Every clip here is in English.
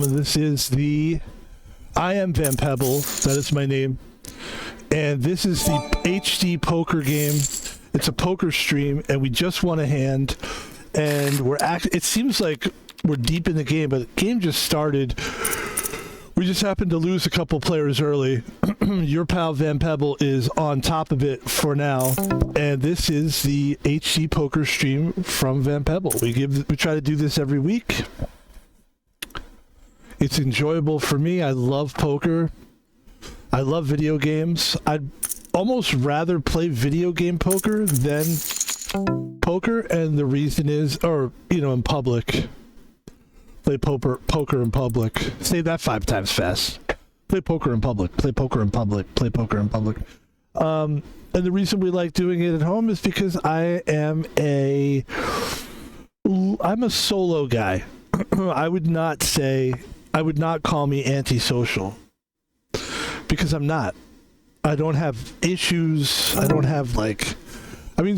This is I am Van Pebble. That is my name. And this is the HD poker game. It's a poker stream, and we just won a hand. And it seems like we're deep in the game, but the game just started. We just happened to lose a couple players early. Your pal Van Pebble is on top of it for now. And this is the HD poker stream from Van Pebble. We try to do this every week. It's enjoyable for me. I love poker. I love video games. I'd almost rather play video game poker than poker, and the reason is, in public. Play poker in public. Say that 5 times fast. Play poker in public. Play poker in public. Play poker in public. And the reason we like doing it at home is because I'm a solo guy. I would not call me antisocial, because I'm not. I don't have issues. I don't have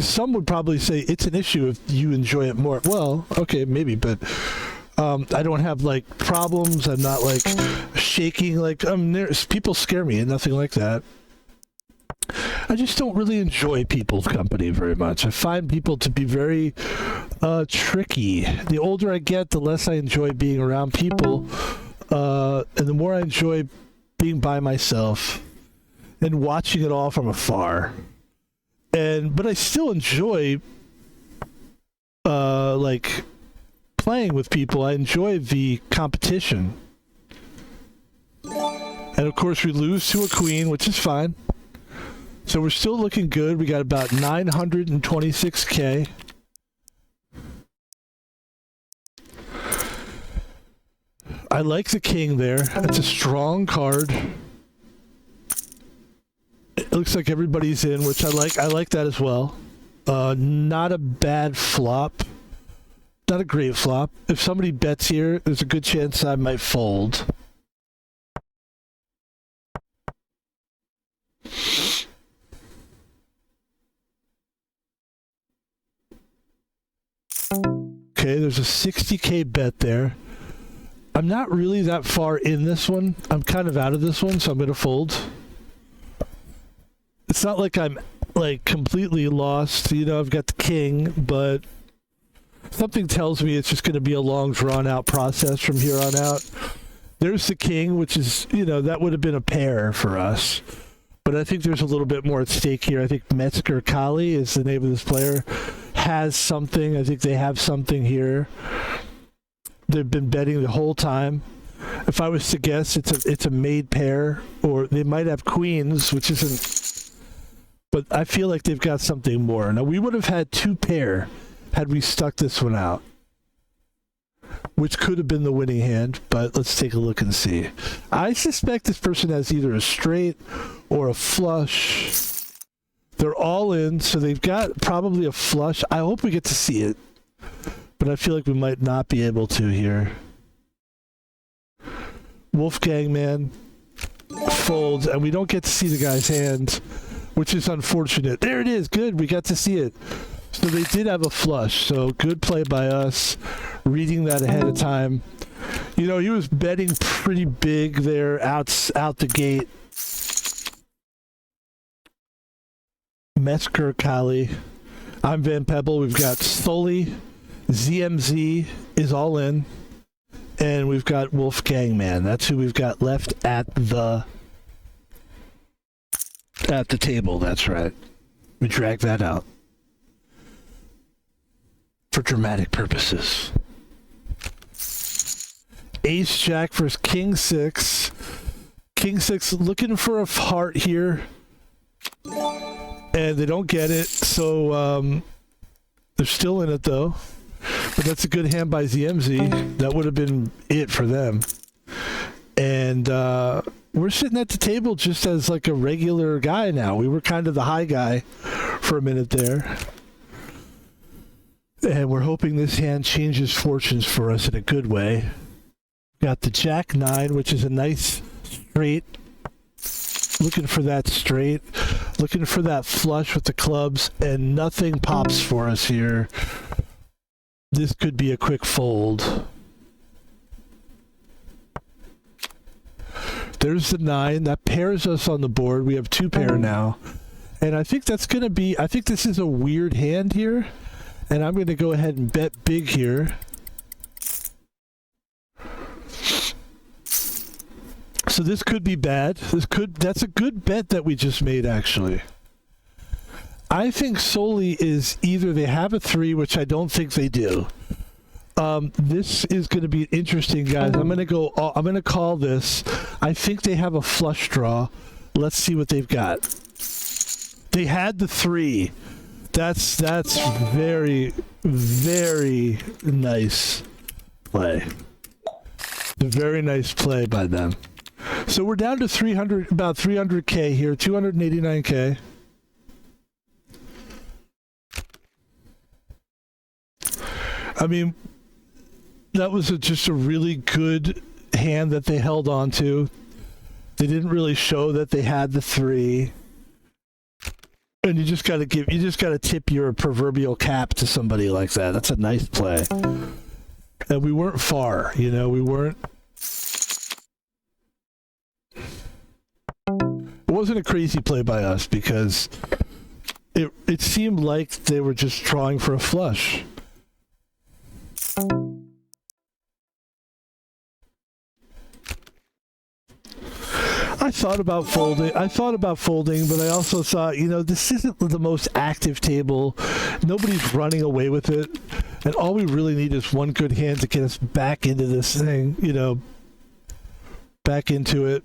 some would probably say it's an issue if you enjoy it more. Well, okay, maybe, but I don't have problems. I'm not shaking. People scare me and nothing like that. I just don't really enjoy people's company very much. I find people to be very tricky. The older I get, the less I enjoy being around people, and the more I enjoy being by myself and watching it all from afar. But I still enjoy playing with people. I enjoy the competition. And of course we lose to a queen, which is fine. So we're still looking good. We got about 926K. I like the king there. That's a strong card. It looks like everybody's in, which I like. I like that as well. Not a bad flop. Not a great flop. If somebody bets here, there's a good chance I might fold. Okay, there's a 60K bet there. I'm not really that far in this one. I'm kind of out of this one, so I'm going to fold. It's not like I'm completely lost. I've got the king, but something tells me it's just going to be a long, drawn-out process from here on out. There's the king, which is, that would have been a pair for us. But I think there's a little bit more at stake here. I think Metzger Kali is the name of this player. Has something. I think they have something here. They've been betting the whole time. If I was to guess, it's a made pair, or they might have queens, which isn't. But I feel like they've got something more. Now we would have had 2 pair had we stuck this one out, which could have been the winning hand. But let's take a look and see. I suspect this person has either a straight or a flush. They're all in, so they've got probably a flush. I hope we get to see it, but I feel like we might not be able to here. Wolfgang man folds, and we don't get to see the guy's hand, which is unfortunate. There it is. Good. We got to see it. So they did have a flush, so good play by us, reading that ahead of time. He was betting pretty big there out the gate. Metzger Kali. I'm Van Pebble. We've got Sully. ZMZ is all in. And we've got Wolfgang man. That's who we've got left at the table. That's right. We drag that out for dramatic purposes. Ace Jack versus King 6. King 6 looking for a heart here. And they don't get it, so they're still in it though. But that's a good hand by ZMZ. That would have been it for them. And we're sitting at the table just as a regular guy now. We were kind of the high guy for a minute there. And we're hoping this hand changes fortunes for us in a good way. Got the Jack 9, which is a nice straight. Looking for that straight. Looking for that flush with the clubs, and nothing pops for us here. This could be a quick fold. There's the 9. That pairs us on the board. We have 2 pair now. And I think that's going to be... I think this is a weird hand here. And I'm going to go ahead and bet big here. So this could be bad. That's a good bet that we just made, actually. I think solely is either they have a 3, which I don't think they do. This is going to be interesting, guys. I'm going to call this. I think they have a flush draw. Let's see what they've got. They had the 3. That's very, very nice play. A very nice play by them. So we're down to about 300K here, 289K. I mean, that was just a really good hand that they held on to. They didn't really show that they had the 3. And you just got to tip your proverbial cap to somebody like that. That's a nice play. And we weren't far, we weren't. It wasn't a crazy play by us because it seemed like they were just drawing for a flush. I thought about folding, but I also thought, this isn't the most active table. Nobody's running away with it. And all we really need is one good hand to get us back into this thing, back into it.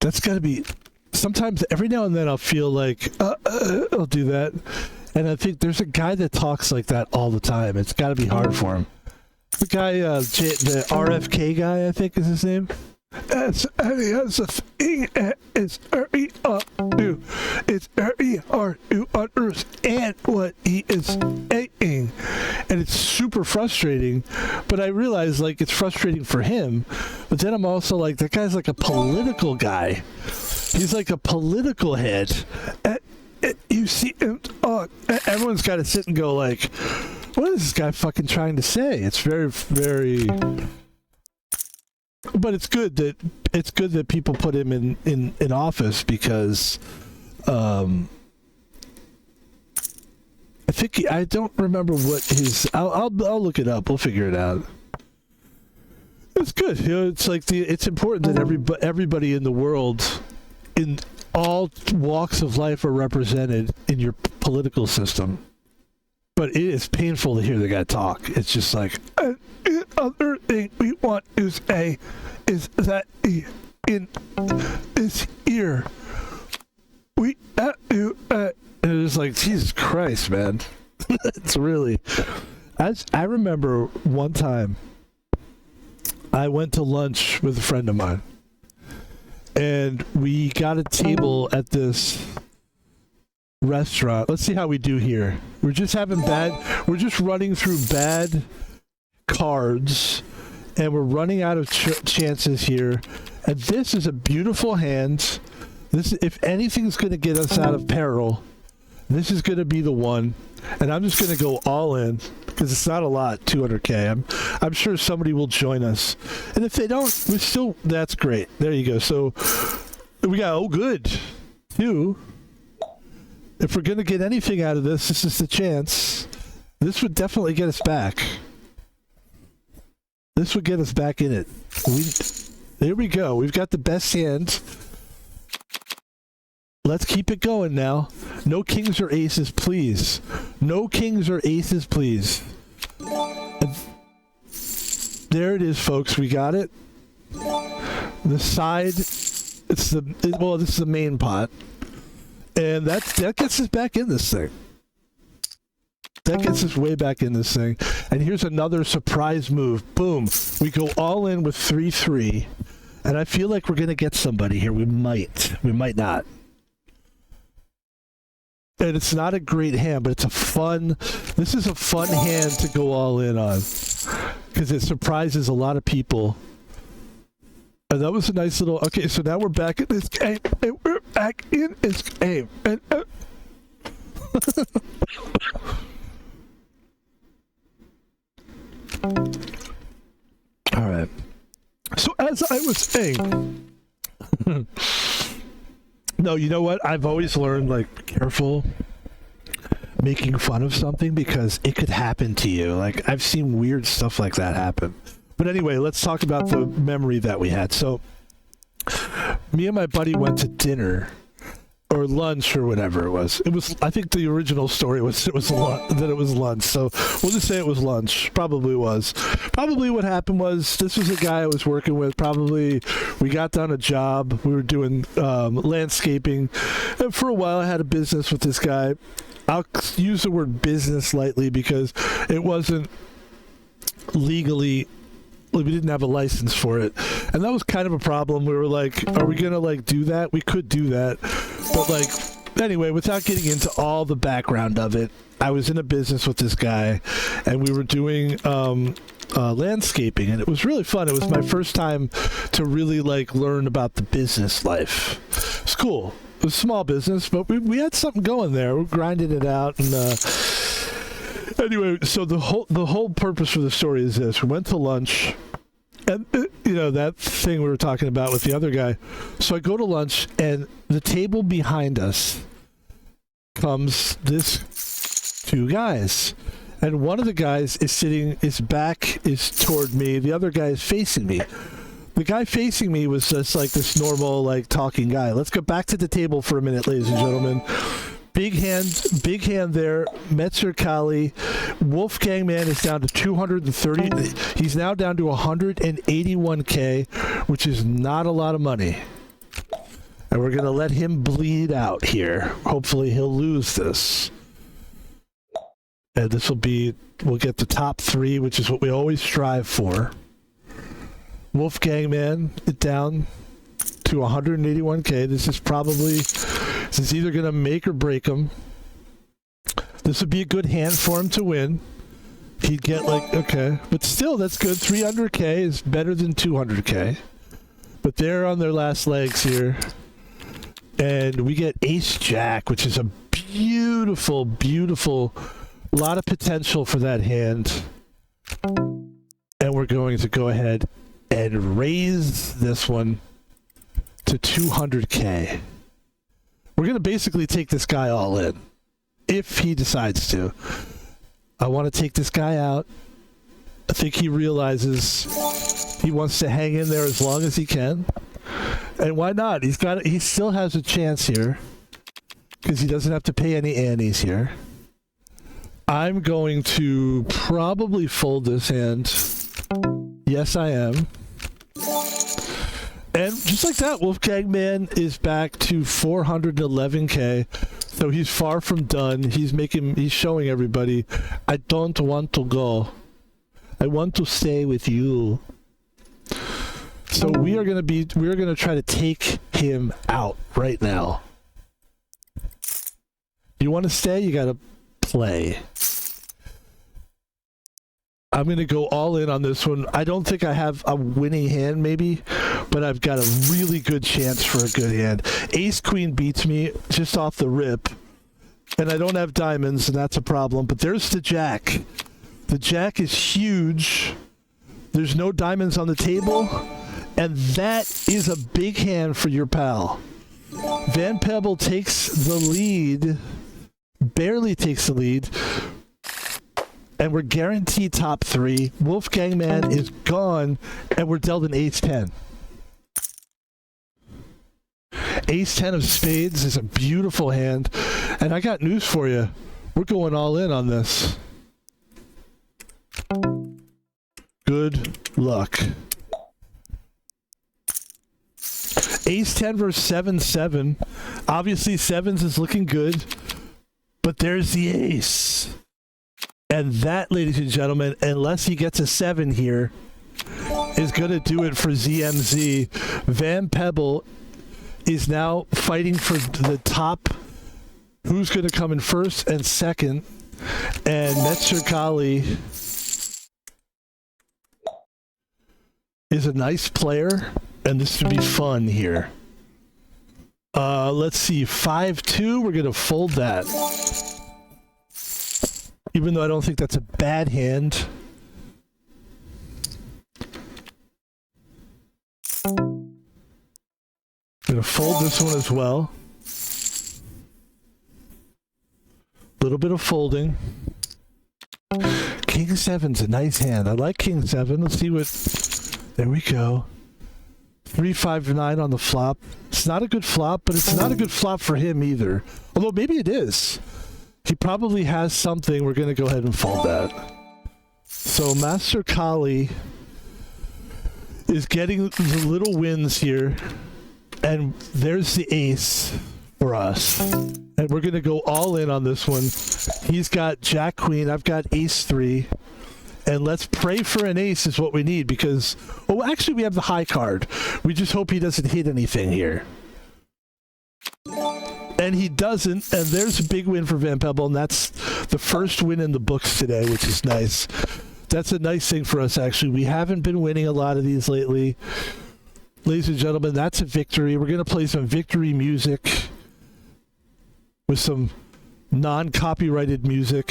That's got to be... Sometimes, every now and then, I'll feel like, I'll do that. And I think there's a guy that talks like that all the time. It's got to be hard for him. The guy, the RFK guy, I think is his name. It's and what he is saying, and it's super frustrating. But I realize it's frustrating for him. But then I'm also like, that guy's like a political guy. He's like a political head. You see, everyone's got to sit and go like, what is this guy fucking trying to say? It's very, very... But it's good that people put him in office because I think I don't remember what his... I'll look it up. We'll figure it out. It's good. It's like it's important that everybody in the world, in all walks of life, are represented in your political system. But it is painful to hear the guy talk. It's just like, the other thing we want to say is that in this year, we have to... and it's like, Jesus Christ, man. It's really... I remember one time, I went to lunch with a friend of mine, and we got a table at this restaurant. Let's see how we do here. We're just running through bad cards, and we're running out of chances here. And this is a beautiful hand. If anything's going to get us out of peril, this is going to be the one. And I'm just going to go all in because it's not a lot, 200K. I'm sure somebody will join us. And if they don't, that's great. There you go. So we got, good. 2. If we're going to get anything out of this is the chance. This would definitely get us back. This would get us back in it. There we go. We've got the best hand. Let's keep it going now. No kings or aces, please. No kings or aces, please. And there it is, folks. We got it. The side, this is the main pot. And that gets us back in this thing. That gets us way back in this thing. And here's another surprise move. Boom. We go all in with 3-3. And I feel like we're going to get somebody here. We might. We might not. And it's not a great hand, but this is a fun hand to go all in on. Because it surprises a lot of people. And that was a nice little... Okay, so now we're back in this game. And we're back in this game. And, as I was saying. No, you know what? I've always learned, like, be careful making fun of something because it could happen to you. Like, I've seen weird stuff like that happen. But anyway, let's talk about the memory that we had. So, me and my buddy went to dinner or lunch or whatever it was. I think the original story was that it was lunch. So we'll just say it was lunch. Probably was. Probably what happened was this was a guy I was working with. Probably we got done a job. We were doing landscaping. And for a while I had a business with this guy. I'll use the word business lightly because it wasn't legally, we didn't have a license for it. And that was kind of a problem. We were like, are we going to like do that? We could do that. But like, anyway, without getting into all the background of it, I was in a business with this guy and we were doing landscaping and it was really fun. It was my first time to really like learn about the business life. It's cool. It was a small business, but we had something going there. We're grinding it out and anyway, so the whole purpose for the story is this. We went to lunch, and, that thing we were talking about with the other guy. So I go to lunch, and the table behind us comes this two guys. And one of the guys is sitting, his back is toward me. The other guy is facing me. The guy facing me was just like this normal, like, talking guy. Let's go back to the table for a minute, ladies and gentlemen. Big hand there. Metzer Kali. Wolfgang Man is down to 230. He's now down to 181K, which is not a lot of money. And we're going to let him bleed out here. Hopefully he'll lose this. And this we'll get the top three, which is what we always strive for. Wolfgang Man down to 181K. This is either going to make or break him. This would be a good hand for him to win. He'd get okay. But still, that's good. 300K is better than 200K. But they're on their last legs here. And we get Ace Jack, which is a beautiful, beautiful, lot of potential for that hand. And we're going to go ahead and raise this one to 200K. We're going to basically take this guy all in, if he decides to. I want to take this guy out. I think he realizes he wants to hang in there as long as he can. And why not? He still has a chance here, because he doesn't have to pay any antes here. I'm going to probably fold this hand. Yes, I am. And just like that, Wolfgang Man is back to 411K. So he's far from done. He's showing everybody, I don't want to go. I want to stay with you. So we're going to try to take him out right now. You want to stay? You got to play. I'm going to go all in on this one. I don't think I have a winning hand, maybe, but I've got a really good chance for a good hand. Ace Queen beats me just off the rip, and I don't have diamonds, and that's a problem. But there's the Jack. The Jack is huge. There's no diamonds on the table, and that is a big hand for your pal. Van Pebble takes the lead, barely takes the lead. And we're guaranteed top three. Wolfgang Man is gone, and we're dealt an ace-10. Ace-10 of spades is a beautiful hand. And I got news for you. We're going all in on this. Good luck. Ace-10 versus 7-7. Obviously, sevens is looking good. But there's the ace. And that, ladies and gentlemen, unless he gets a 7 here, is going to do it for ZMZ. Van Pebble is now fighting for the top. Who's going to come in first and second? And Metzer Kali is a nice player, and this should be fun here. Let's see, 5-2. We're going to fold that. Even though I don't think that's a bad hand. fold this one as well. Little bit of folding. King 7's a nice hand. I like King 7. Let's see what... There we go. 3-5-9 on the flop. It's not a good flop, but it's not a good flop for him either. Although maybe it is. He probably has something. We're going to go ahead and fold that. So Master Kali is getting the little wins here. And there's the ace for us. And we're going to go all in on this one. He's got Jack Queen. I've got Ace 3. And let's pray for an ace is what we need because... Oh, actually, we have the high card. We just hope he doesn't hit anything here. And he doesn't. And there's a big win for Van Pebble. And that's the first win in the books today, which is nice. That's a nice thing for us, actually. We haven't been winning a lot of these lately. Ladies and gentlemen, that's a victory. We're going to play some victory music with some non-copyrighted music.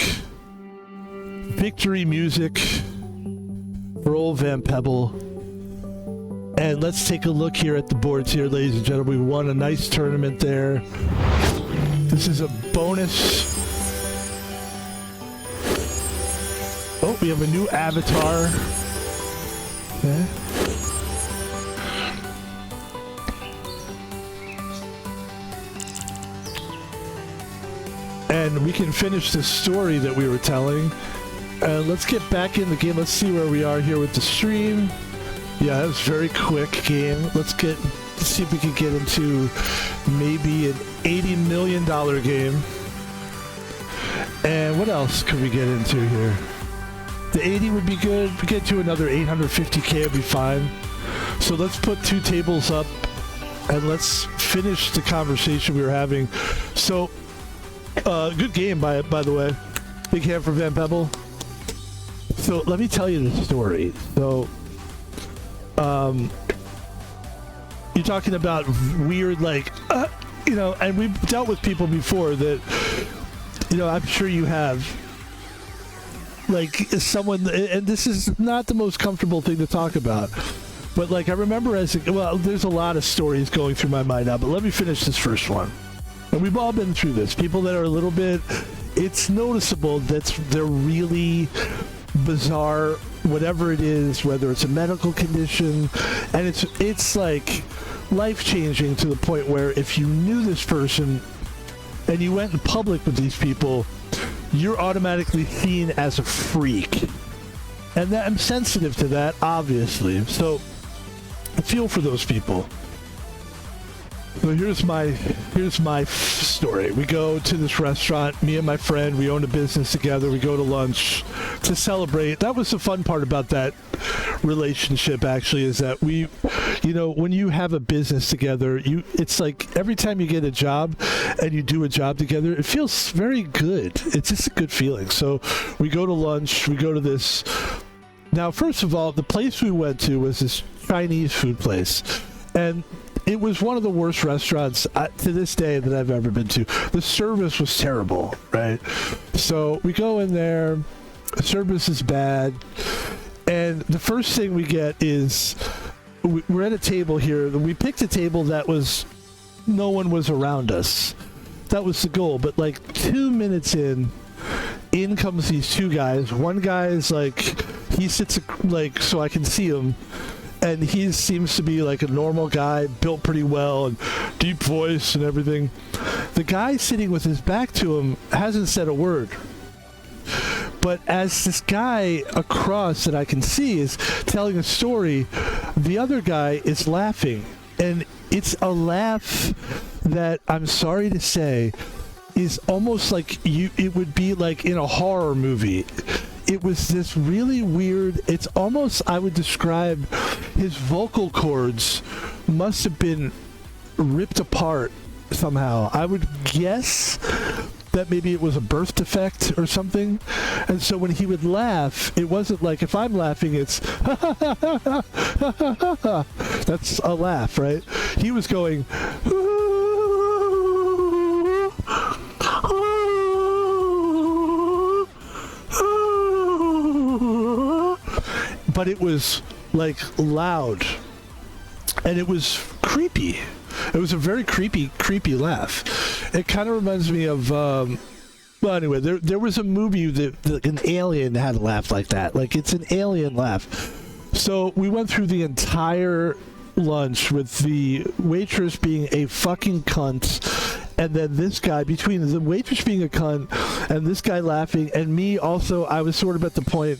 Victory music for old Van Pebble. And let's take a look here at the boards here, ladies and gentlemen. We won a nice tournament there. This is a bonus. Oh, we have a new avatar. Okay. And we can finish the story that we were telling. Let's get back in the game. Let's see where we are here with the stream. Yeah, that was a very quick game. Let's see if we can get into maybe an $80 million game. And what else could we get into here? The 80 would be good. If we get to another 850K, it'd be fine. So let's put 2 tables up and let's finish the conversation we were having. So, good game by the way. Big hand for Van Pebble. So let me tell you the story. So, you're talking about weird, like, you know, and we've dealt with people before that, you know, I'm sure you have, like, someone, and this is not the most comfortable thing to talk about, but, like, I remember well, there's a lot of stories going through my mind now, but let me finish this first one. And we've all been through this. People that are a little bit, it's noticeable that they're really bizarre, whatever it is, whether it's a medical condition, and it's like life-changing to the point where if you knew this person and you went in public with these people, you're automatically seen as a freak. And that, I'm sensitive to that, obviously. So I feel for those people. So here's my story. We go to this restaurant, me and my friend, we own a business together, we go to lunch to celebrate. That was the fun part about that relationship, actually, is that we, you know, when you have a business together, it's like every time you get a job and you do a job together, it feels very good. It's just a good feeling. So we go to lunch, we go to this. Now, first of all, the place we went to was this Chinese food place. And it was one of the worst restaurants to this day that I've ever been to. The service was terrible, right? So we go in there, the service is bad, and the first thing we get is, we're at a table here, we picked a table that was, no one was around us. That was the goal, but like 2 minutes in comes these 2 guys. One guy is like, he sits like, so I can see him, and he seems to be like a normal guy, built pretty well, and deep voice and everything. The guy sitting with his back to him hasn't said a word. But as this guy across that I can see is telling a story, the other guy is laughing. And it's a laugh that, I'm sorry to say, is almost like it would be like in a horror movie. It was this really weird, it's almost, I would describe, his vocal cords must have been ripped apart somehow. I would guess that maybe it was a birth defect or something. And so when he would laugh, it wasn't like, if I'm laughing, it's that's a laugh, right? He was going but it was like loud and it was creepy. It was a very creepy laugh. It kind of reminds me of. Well, anyway, there was a movie that an alien had a laugh like that. Like, it's an alien laugh. So we went through the entire lunch with the waitress being a fucking cunt, and then this guy, between the waitress being a cunt and this guy laughing, and me also, I was sort of at the point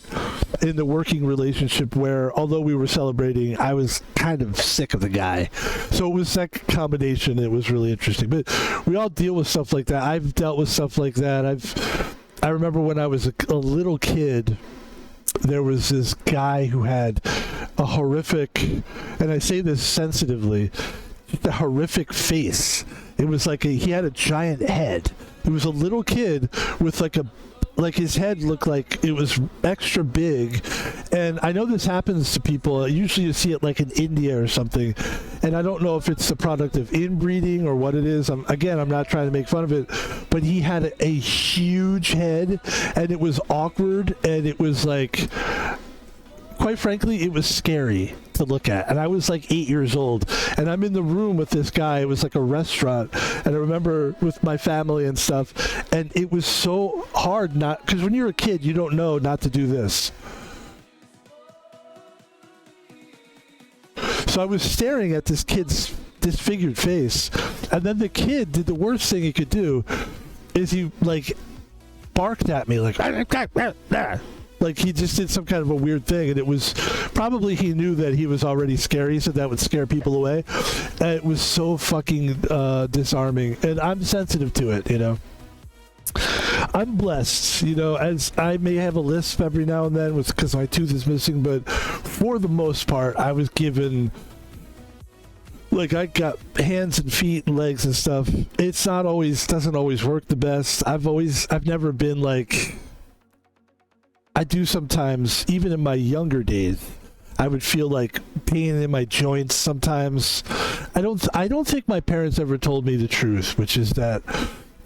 in the working relationship where, although we were celebrating, I was kind of sick of the guy. So it was that combination. It was really interesting. But we all deal with stuff like that. I've dealt with stuff like that. I remember when I was a little kid, there was this guy who had a horrific, and I say this sensitively, just a horrific face. It was like he had a giant head. He was a little kid with like his head looked like it was extra big. And I know this happens to people. Usually you see it like in India or something. And I don't know if it's the product of inbreeding or what it is. I'm not trying to make fun of it. But he had a huge head, and it was awkward, and it was like, quite frankly, it was scary to look at. And I was like 8 years old, and I'm in the room with this guy. It was like a restaurant, and I remember with my family and stuff, and it was so hard not, because when you're a kid, you don't know not to do this. So I was staring at this kid's disfigured face, and then the kid did the worst thing he could do, is he like barked at me like he just did some kind of a weird thing, and it was probably he knew that he was already scary, so that would scare people away. And it was so fucking disarming, and I'm sensitive to it, you know. I'm blessed, you know, as I may have a lisp every now and then because my tooth is missing, but for the most part, I was given, like, I got hands and feet and legs and stuff. It's not always, doesn't always work the best. I've never been like, I do sometimes, even in my younger days, I would feel like pain in my joints sometimes. I don't think my parents ever told me the truth, which is that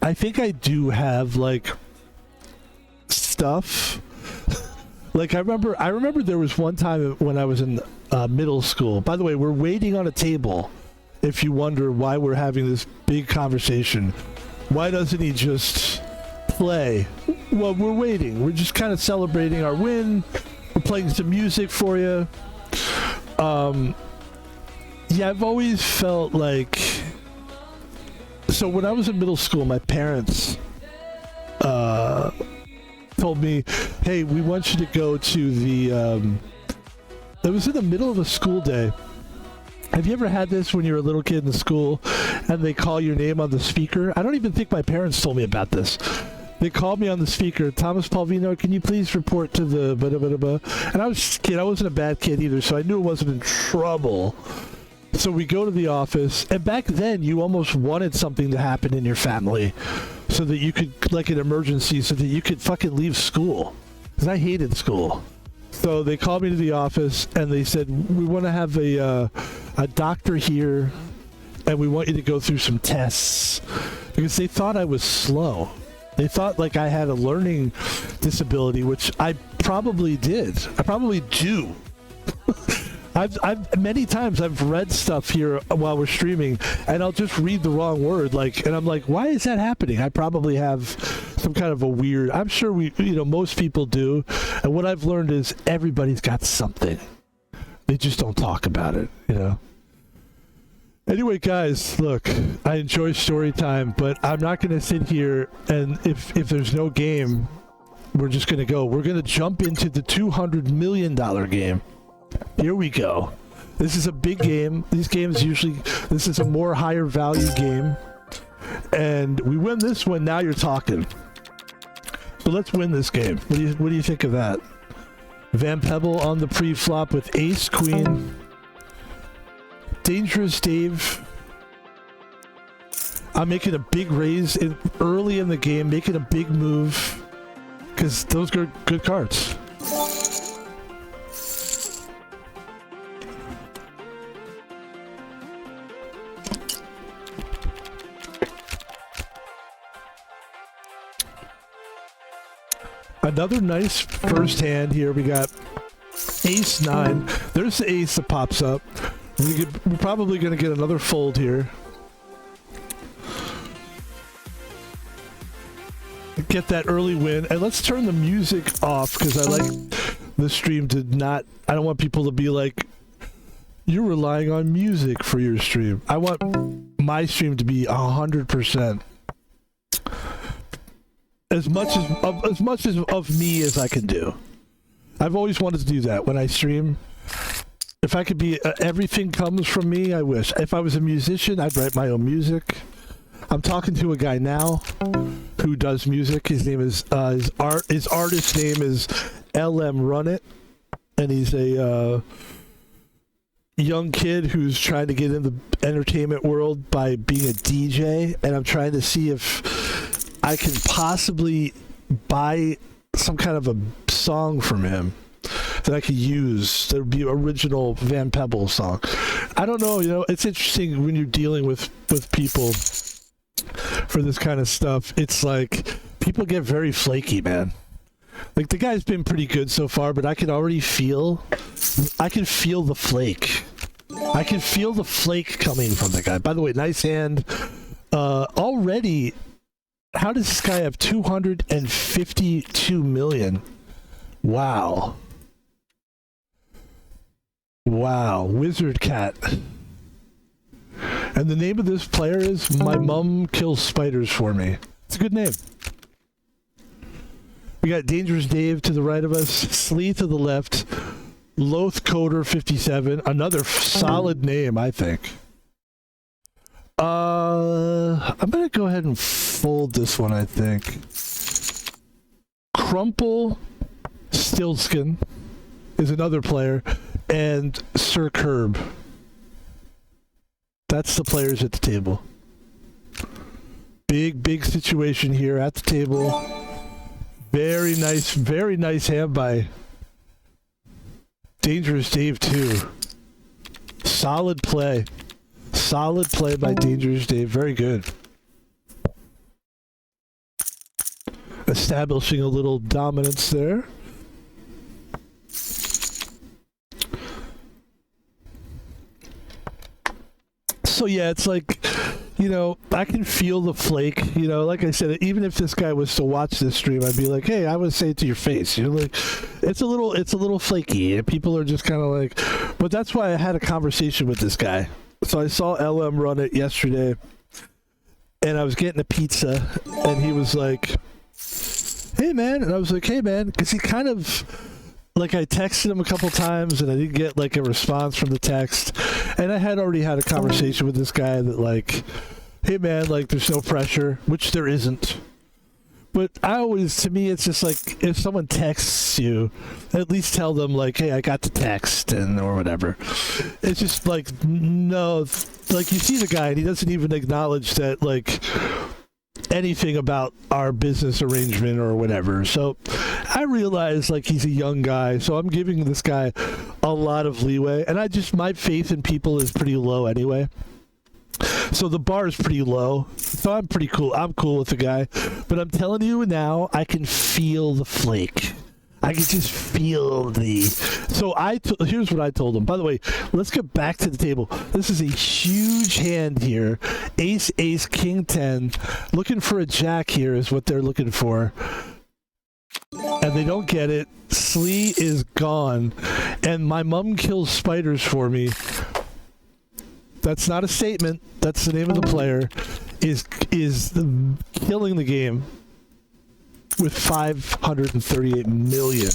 I think I do have like stuff. Like I remember there was one time when I was in middle school. By the way, we're waiting on a table. If you wonder why we're having this big conversation, why doesn't he just play? Well, we're waiting. We're just kind of celebrating our win. We're playing some music for you. Yeah, I've always felt like, so when I was in middle school, my parents told me, hey, we want you to go to the, it was in the middle of a school day. Have you ever had this when you're a little kid in school and they call your name on the speaker? I don't even think my parents told me about this. They called me on the speaker, Thomas Palvino, can you please report to the blah. And I was just a kid. I wasn't a bad kid either, so I knew I wasn't in trouble. So we go to the office, and back then you almost wanted something to happen in your family so that you could, like an emergency, so that you could fucking leave school. Because I hated school. So they called me to the office, and they said, we want to have a doctor here, and we want you to go through some tests. Because they thought I was slow. They thought like I had a learning disability, which I probably did. I probably do. I've many times I've read stuff here while we're streaming, and I'll just read the wrong word, and I'm like, why is that happening? I probably have some kind of a weird. I'm sure most people do, and what I've learned is everybody's got something. They just don't talk about it, you know. Anyway, guys, look, I enjoy story time, but I'm not going to sit here and if there's no game, we're just going to go. We're going to jump into the $200 million game. Here we go. This is a big game. These games usually, this is a more higher value game. And we win this one, now you're talking. So let's win this game. What do you think of that? Van Pebble on the pre-flop with ace, queen. Dangerous Dave. I'm making a big raise early in the game, making a big move. Because those are good cards. Another nice first hand here. We got ace 9. There's the ace that pops up. We're probably going to get another fold here. Get that early win. And let's turn the music off because I like the stream to not... I don't want people to be like, you're relying on music for your stream. I want my stream to be 100%. As much as of me as I can do. I've always wanted to do that when I stream. If I could be everything comes from me, I wish. If I was a musician, I'd write my own music. I'm talking to a guy now who does music. His name is his artist name is LM Run It, and he's a young kid who's trying to get in the entertainment world by being a DJ, and I'm trying to see if I can possibly buy some kind of a song from him that I could use. That would be original Van Pebble song. I don't know, you know, it's interesting when you're dealing with people for this kind of stuff. It's like people get very flaky, man. Like the guy's been pretty good so far, but I can already feel the flake. I can feel the flake coming from the guy. By the way, nice hand. Already, how does this guy have 252 million? Wow. Wow. Wizard Cat. And the name of this player is My Mum Kills Spiders For Me. It's a good name. We got Dangerous Dave to the right of us, Slee to the left, Loath Coder 57, another solid name, I think. I'm going to go ahead and fold this one, I think. Crumple Stilskin is another player, and Sir Curb. That's the players at the table. Big situation here at the table. Very nice hand by Dangerous Dave too. Solid play by Dangerous Dave. Very good. Establishing a little dominance there. So yeah, it's like, you know, I can feel the flake. You know, like I said, even if this guy was to watch this stream, I'd be like, hey, I would say it to your face. You know, like it's a little flaky. And people are just kind of like, but that's why I had a conversation with this guy. So I saw LM Run It yesterday, and I was getting a pizza, and he was like, hey man, and I was like, hey man, because he kind of, like, I texted him a couple times and I didn't get like a response from the text, and I had already had a conversation with this guy that like, hey man, like there's no pressure, which there isn't. But to me, it's just like, if someone texts you, at least tell them like, hey, I got the text, and or whatever. It's just like, no, like you see the guy and he doesn't even acknowledge that like anything about our business arrangement or whatever. So I realize like he's a young guy, so I'm giving this guy a lot of leeway, and my faith in people is pretty low anyway. So the bar is pretty low. So I'm pretty cool. I'm cool with the guy. But I'm telling you now, I can feel the flake. I can just feel the... So here's what I told him. By the way, let's get back to the table. This is a huge hand here. Ace, King 10. Looking for a jack here is what they're looking for. And they don't get it. Slee is gone. And My Mum Kills Spiders For Me. That's not a statement. That's the name of the player. Is killing the game with $538 million.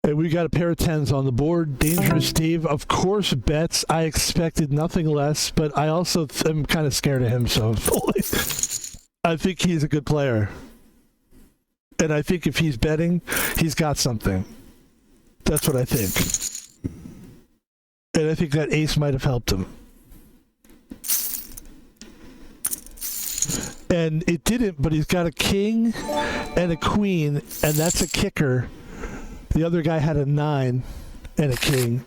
And we got a pair of 10s on the board. Dangerous Dave, of course, bets. I expected nothing less, but I also am kind of scared of him, so I think he's a good player. And I think if he's betting, he's got something. That's what I think. And I think that ace might have helped him. And it didn't, but he's got a king and a queen, and that's a kicker. The other guy had a 9 and a king.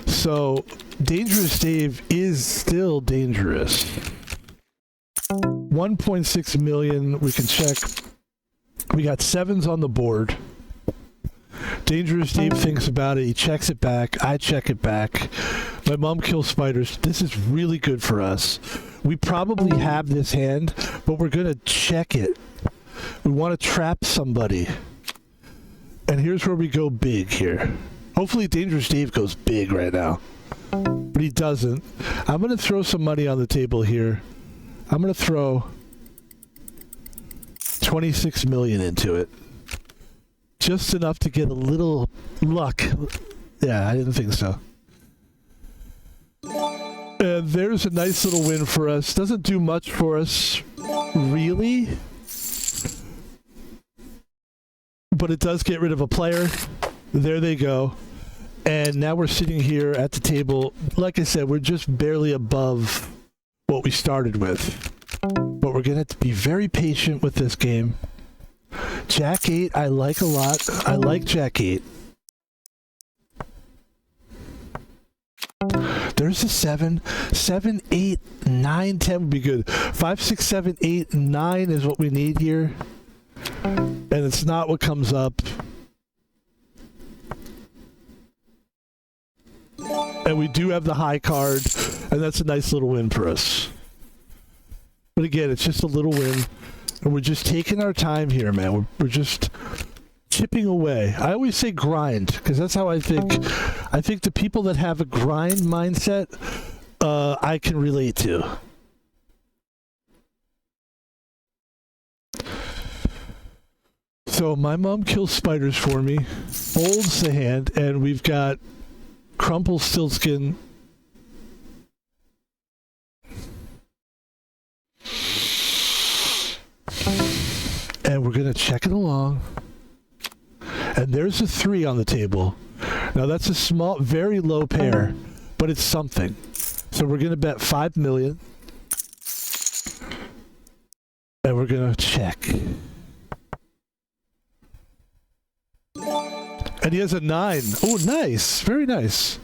So Dangerous Dave is still dangerous. 1.6 million, we can check. We got 7s on the board. Dangerous Dave thinks about it. He checks it back. I check it back. My mom kills spiders. This is really good for us. We probably have this hand, but we're going to check it. We want to trap somebody. And here's where we go big here. Hopefully Dangerous Dave goes big right now. But he doesn't. I'm going to throw some money on the table here. I'm going to throw 26 million into it. Just enough to get a little luck. Yeah, I didn't think so. And there's a nice little win for us. Doesn't do much for us, really. But it does get rid of a player. There they go. And now we're sitting here at the table. Like I said, we're just barely above what we started with. But we're going to have to be very patient with this game. Jack 8, I like a lot. I like Jack 8. There's a 7. 7, 8, 9, 10 would be good. 5, 6, 7, 8, 9 is what we need here. And it's not what comes up. And we do have the high card, and that's a nice little win for us. But again, it's just a little win. And we're just taking our time here, man. We're just chipping away. I always say grind, because that's how I think. I think the people that have a grind mindset, I can relate to. So my mom kills spiders for me, folds the hand, and we've got Crumplestiltskin. And we're going to check it along. And there's a 3 on the table. Now that's a small, very low pair, but it's something. So we're going to bet 5 million. And we're going to check. And he has a 9. Oh, nice. Very nice.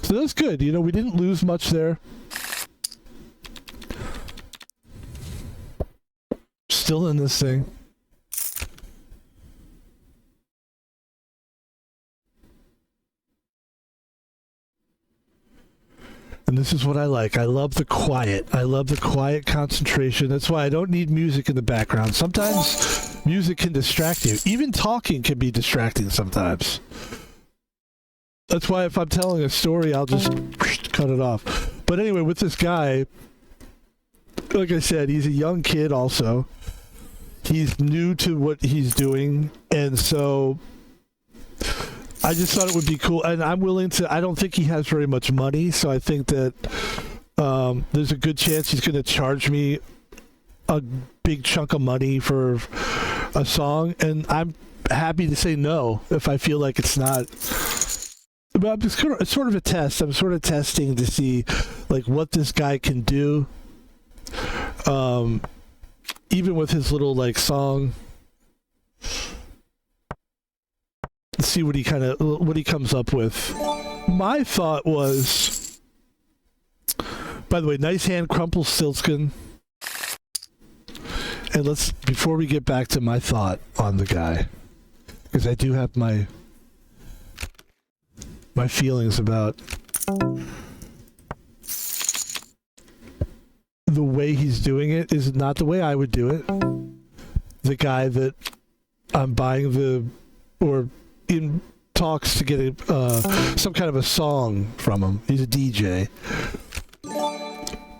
So that's good. You know, we didn't lose much there. Still in this thing. And this is what I like. I love the quiet. I love the quiet concentration. That's why I don't need music in the background. Sometimes music can distract you. Even talking can be distracting sometimes. That's why if I'm telling a story, I'll just cut it off. But anyway, with this guy, like I said, he's a young kid also. He's new to what he's doing. And so I just thought it would be cool, and I'm willing to. I don't think he has very much money, so I think that there's a good chance he's going to charge me a big chunk of money for a song, and I'm happy to say no if I feel like it's not. But I'm just it's sort of a test. I'm sort of testing to see like what this guy can do, even with his little like song. See what he comes up with. My thought was, by the way, nice hand, Crumplestiltskin. And let's, before we get back to my thought on the guy, because I do have my feelings about the way he's doing it is not the way I would do it. The guy that I'm buying or in talks to get some kind of a song from him. He's a DJ.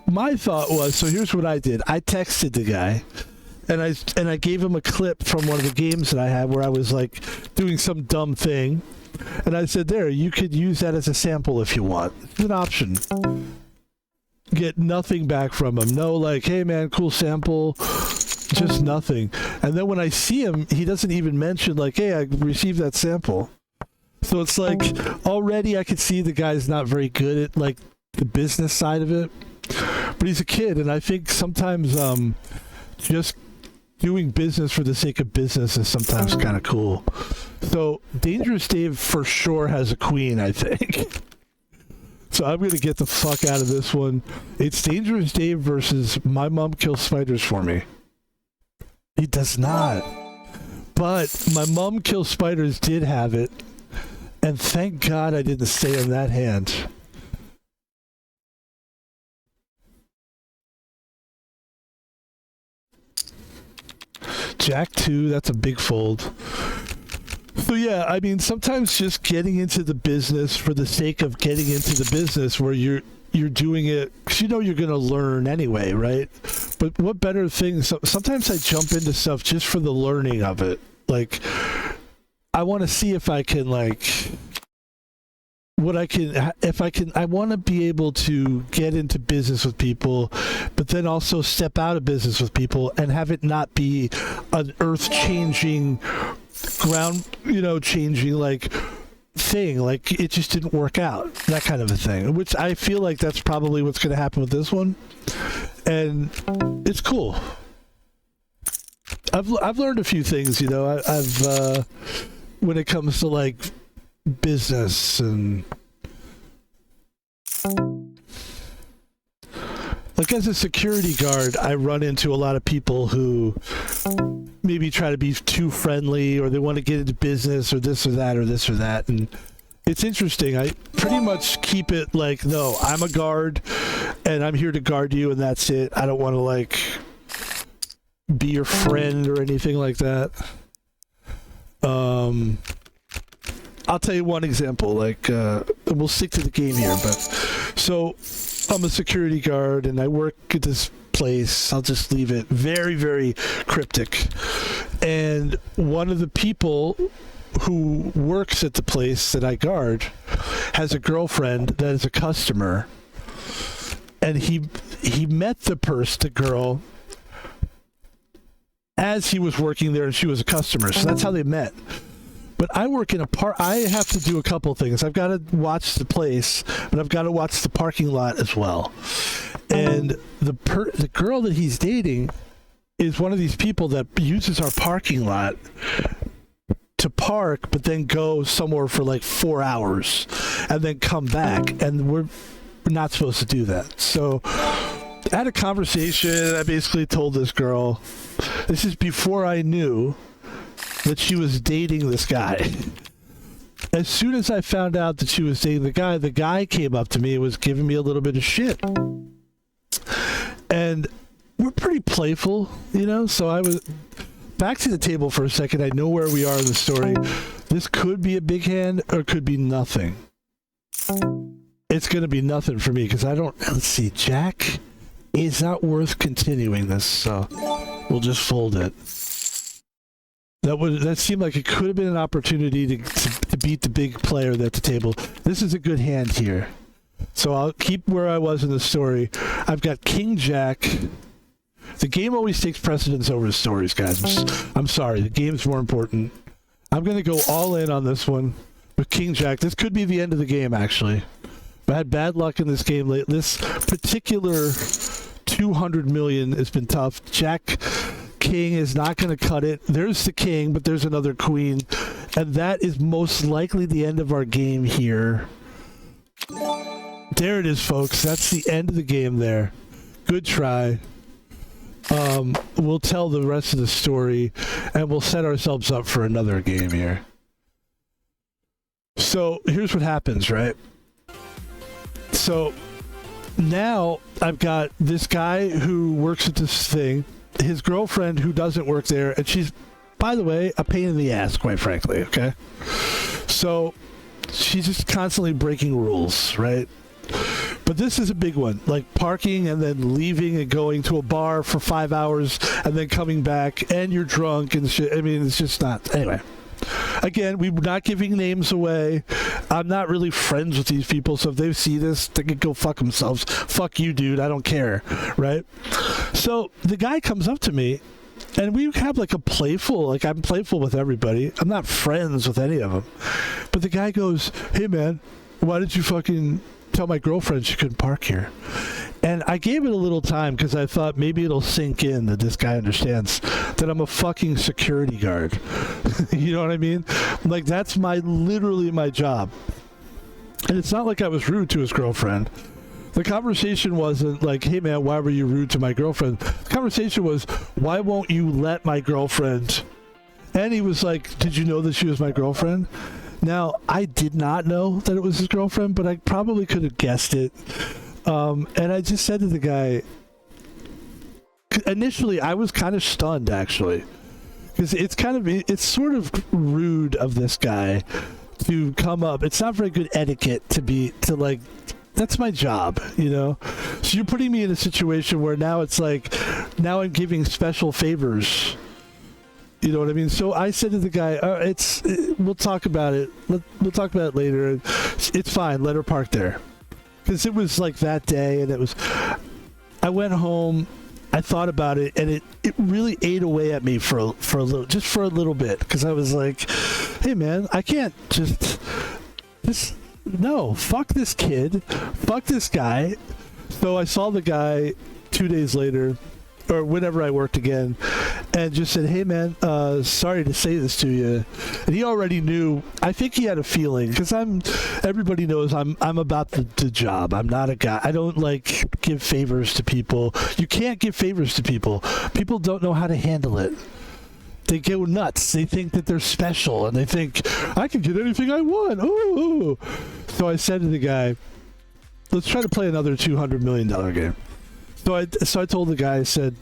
My thought was, so here's what I did. I texted the guy, and I gave him a clip from one of the games that I had where I was like doing some dumb thing, and I said, there, you could use that as a sample if you want. It's an option. Get nothing back from him. No, like, hey man, cool sample. Just nothing. And then when I see him, he doesn't even mention like, hey, I received that sample. So it's like already I could see the guy's not very good at like the business side of it. But he's a kid, and I think sometimes just doing business for the sake of business is sometimes kind of cool. So Dangerous Dave for sure has a queen, I think. So I'm going to get the fuck out of this one. It's Dangerous Dave versus My Mom Kills Spiders for me. He does not. But My Mom Kills Spiders did have it. And thank God I didn't stay on that hand. Jack 2, that's a big fold. So yeah, I mean, sometimes just getting into the business for the sake of getting into the business where you're doing it because you know you're going to learn anyway, right? But what better thing? Sometimes I jump into stuff just for the learning of it. Like, I want to see if I can, like, I want to be able to get into business with people, but then also step out of business with people and have it not be an earth-changing, changing, like, thing. Like, it just didn't work out, that kind of a thing, which I feel like that's probably what's going to happen with this one. And it's cool. I've learned a few things, I've when it comes to, like, business and like as a security guard, I run into a lot of people who maybe try to be too friendly, or they want to get into business, or this or that, or this or that. And it's interesting. I pretty much keep it like, no, I'm a guard and I'm here to guard you, and that's it. I don't want to, like, be your friend or anything like that. I'll tell you one example. Like, we'll stick to the game here, but so I'm a security guard and I work at this place. I'll just leave it very, very cryptic. And one of the people who works at the place that I guard has a girlfriend that is a customer, and he met the girl as he was working there, and she was a customer. So that's how they met. But I work in I have to do a couple things. I've got to watch the place, but I've got to watch the parking lot as well. And the girl that he's dating is one of these people that uses our parking lot to park, but then go somewhere for like 4 hours and then come back. And we're not supposed to do that. So I had a conversation. I basically told this girl, this is before I knew that she was dating this guy. As soon as I found out that she was dating the guy came up to me and was giving me a little bit of shit. And we're pretty playful, so I was back to the table for a second. I know where we are in the story. This could be a big hand or it could be nothing. It's going to be nothing for me because let's see, Jack is not worth continuing this, so we'll just fold it. That seemed like it could have been an opportunity to beat the big player at the table. This is a good hand here. So I'll keep where I was in the story. I've got King Jack. The game always takes precedence over the stories, guys. I'm sorry. The game's more important. I'm going to go all in on this one with King Jack. This could be the end of the game, actually. I had bad luck in this game. This particular 200 million has been tough. Jack King is not going to cut it. There's the king, but there's another queen. And that is most likely the end of our game here. There it is, folks. That's the end of the game there. Good try. We'll tell the rest of the story, and we'll set ourselves up for another game here. So here's what happens, right? So now I've got this guy who works at this thing, his girlfriend who doesn't work there, and she's, by the way, a pain in the ass, quite frankly, okay? So she's just constantly breaking rules, right? But this is a big one, like parking and then leaving and going to a bar for 5 hours and then coming back and you're drunk and shit. I mean, it's just not. Anyway, again, we're not giving names away. I'm not really friends with these people, so if they see this, they can go fuck themselves. Fuck you, dude. I don't care, right? So the guy comes up to me, and we have like a playful, like I'm playful with everybody. I'm not friends with any of them. But the guy goes, hey, man, why did you fucking tell my girlfriend she couldn't park here? And I gave it a little time because I thought maybe it'll sink in that this guy understands that I'm a fucking security guard. You know what I mean? Like, that's literally my job. And it's not like I was rude to his girlfriend. The conversation wasn't like, hey man, why were you rude to my girlfriend? The conversation was, why won't you let my girlfriend? And he was like, did you know that she was my girlfriend? Now, I did not know that it was his girlfriend, but I probably could have guessed it. And I just said to the guy, initially, I was kind of stunned, actually. Because it's sort of rude of this guy to come up. It's not very good etiquette that's my job, you know? So you're putting me in a situation where now it's like, now I'm giving special favors. You know what I mean? So I said to the guy, we'll talk about it. We'll talk about it later. It's fine. Let her park there. Because it was like that day, and I went home, I thought about it, and it really ate away at me for a little bit. Because I was like, hey man, I can't no, fuck this kid, fuck this guy. So I saw the guy 2 days later, or whenever I worked again, and just said, hey man, sorry to say this to you. And he already knew. I think he had a feeling, because everybody knows I'm about the job. I'm not a guy, I don't like give favors to people. You can't give favors to people. People don't know how to handle it. They go nuts. They think that they're special, and they think, I can get anything I want. Ooh. So I said to the guy, let's try to play another $200 million game. So I told the guy, I said,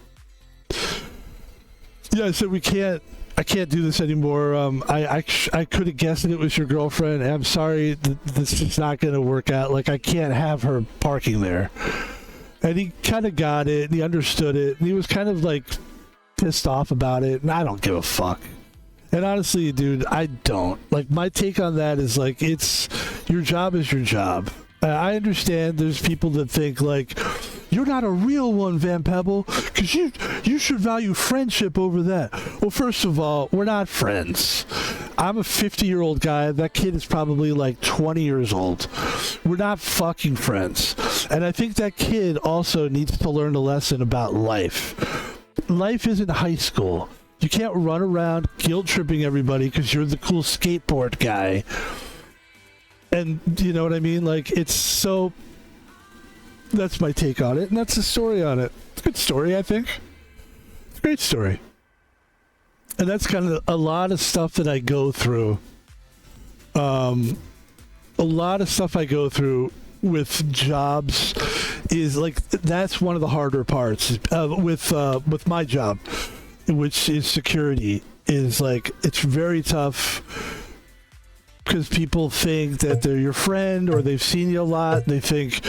I can't do this anymore. I could have guessed that it was your girlfriend. I'm sorry, this is not going to work out. Like, I can't have her parking there. And he kind of got it, and he understood it, and he was kind of like pissed off about it, and I don't give a fuck. And honestly, dude, I don't. Like, my take on that is like, it's your job is your job. I understand there's people that think like, you're not a real one, Van Pebble, because you should value friendship over that. Well, first of all, we're not friends. I'm a 50-year-old guy. That kid is probably like 20 years old. We're not fucking friends. And I think that kid also needs to learn a lesson about life. Life isn't high school. You can't run around guilt-tripping everybody because you're the cool skateboard guy. And you know what I mean? Like, it's so... That's my take on it, and that's the story on it. It's a good story, I think. It's a great story. And that's kind of a lot of stuff that I go through. A lot of stuff I go through with jobs is like, that's one of the harder parts with my job, which is security. Is like, it's very tough because people think that they're your friend or they've seen you a lot. They think,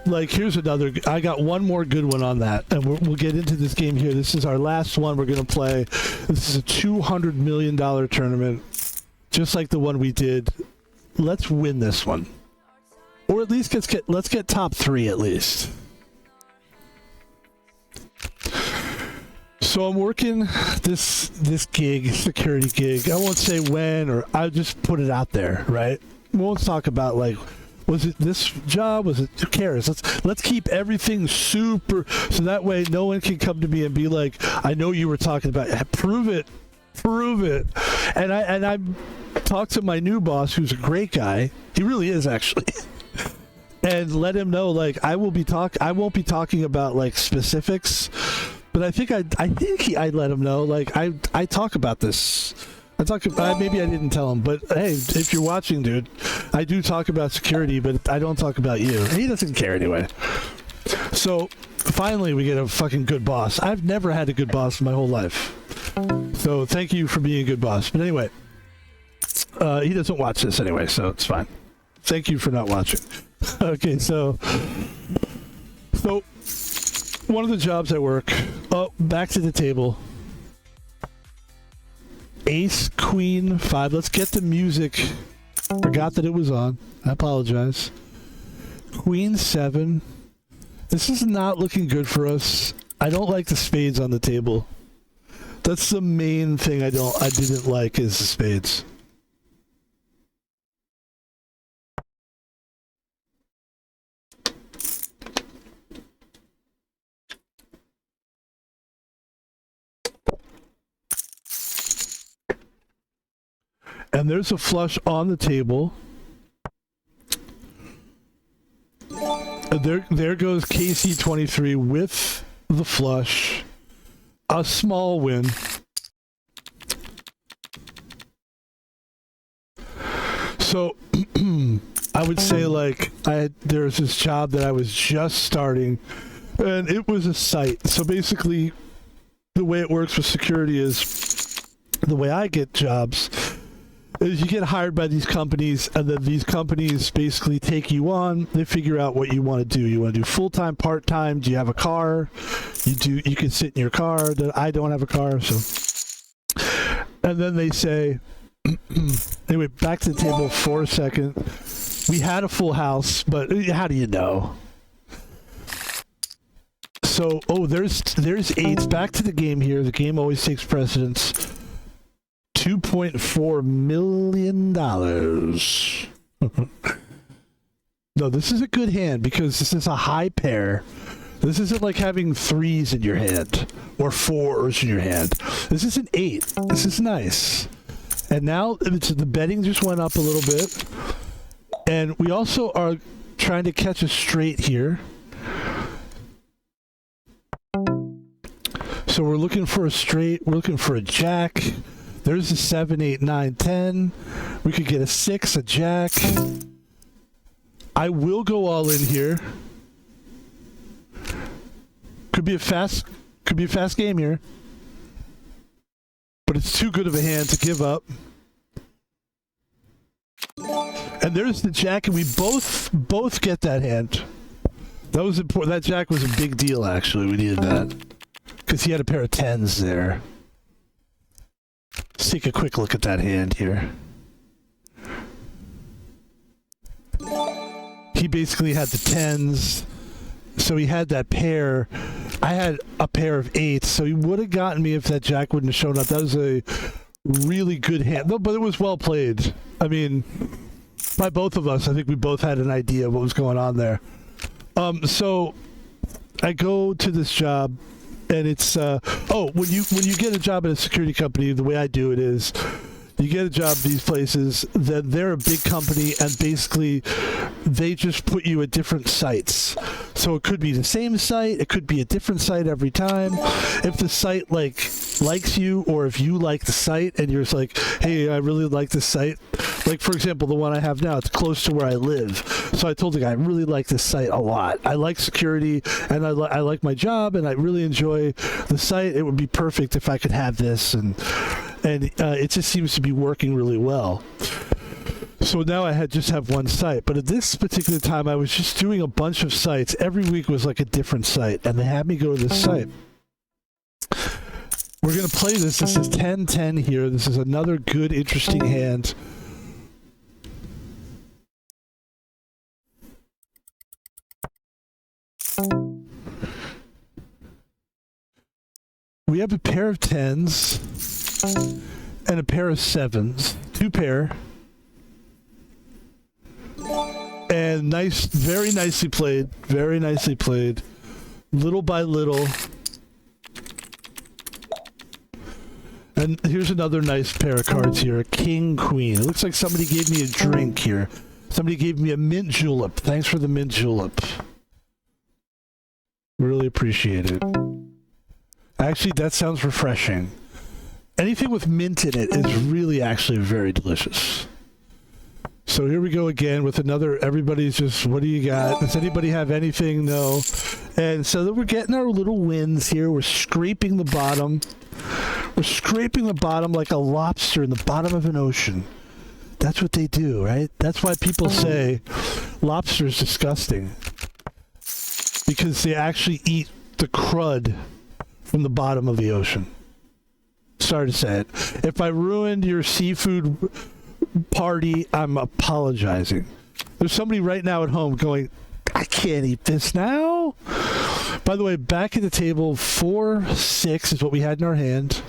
like, here's another. I got one more good one on that, and we'll get into this game here. This is our last one we're going to play. This is a $200 million tournament, just like the one we did. Let's win this one, or at least let's get top 3 at least. So I'm working this gig, security gig. I won't say when, or I'll just put it out there, right? We won't talk about like, was it this job? Was it? Who cares? Let's keep everything super, so that way no one can come to me and be like, I know you were talking about it. Prove it. And I talked to my new boss, who's a great guy. He really is, actually. And let him know, like, I won't be talking about like specifics, but I think I let him know, like, I talk about this. Maybe I didn't tell him, but hey, if you're watching, dude, I do talk about security, but I don't talk about you. And he doesn't care anyway. So finally, we get a fucking good boss. I've never had a good boss in my whole life. So thank you for being a good boss. But anyway, he doesn't watch this anyway, so it's fine. Thank you for not watching. Okay, so one of the jobs I work. Oh, back to the table. Ace, Queen, 5. Let's get the music. Forgot that it was on. I apologize. Queen, 7. This is not looking good for us. I don't like the spades on the table. That's the main thing I didn't like, is the spades. And there's a flush on the table. There goes KC23 with the flush. A small win. So I would say like there was this job that I was just starting, and it was a site. So basically, the way it works with security is the way I get jobs is you get hired by these companies, and then these companies basically take you on. They figure out what you want to do. You want to do full-time, part-time? Do you have a car? You can sit in your car. I don't have a car, so. And then they say, anyway, back to the table for a second. We had a full house, but how do you know? So, there's 8s. Back to the game here. The game always takes precedence. $2.4 million. No, this is a good hand because this is a high pair. This isn't like having 3s in your hand or 4s in your hand. This is an 8. This is nice. And now the betting just went up a little bit. And we also are trying to catch a straight here. So we're looking for a straight. We're looking for a jack. There's a 7, 8, 9, 10. We could get a 6, a jack. I will go all in here. Could be a fast game here. But it's too good of a hand to give up. And there's the jack, and we both get that hand. That was important. That jack was a big deal, actually. We needed that. Because he had a pair of 10s there. Let's take a quick look at that hand here. He basically had the 10s. So he had that pair. I had a pair of 8s. So he would have gotten me if that jack wouldn't have shown up. That was a really good hand. No, but it was well played. I mean, by both of us, I think we both had an idea of what was going on there. So I go to this job, and it's when you get a job at a security company, the way I do it is you get a job at these places, then they're a big company, and basically they just put you at different sites. So it could be the same site, it could be a different site every time. If the site likes you, or if you like the site and you're just like, hey, I really like this site. Like, for example, the one I have now, it's close to where I live. So I told the guy, I really like this site a lot. I like security, and I like my job, and I really enjoy the site. It would be perfect if I could have this, and it just seems to be working really well. So now I just have one site. But at this particular time, I was just doing a bunch of sites. Every week was like a different site, and they had me go to this site. We're going to play this. This is 10-10 here. This is another good, interesting hand. We have a pair of 10s and a pair of 7s. 2 pair. And nice, very nicely played. Very nicely played. Little by little. And here's another nice pair of cards here. A king, queen. It looks like somebody gave me a drink here. Somebody gave me a mint julep. Thanks for the mint julep. Really appreciate it. Actually, that sounds refreshing. Anything with mint in it is really actually very delicious. So here we go again with another, everybody's just, what do you got? Does anybody have anything? No. And so then we're getting our little wins here. We're scraping the bottom. We're scraping the bottom like a lobster in the bottom of an ocean. That's what they do, right? That's why people say lobster's disgusting. Because they actually eat the crud from the bottom of the ocean. Sorry to say it. If I ruined your seafood party, I'm apologizing. There's somebody right now at home going, I can't eat this now. By the way, back at the table, 4, 6 is what we had in our hand.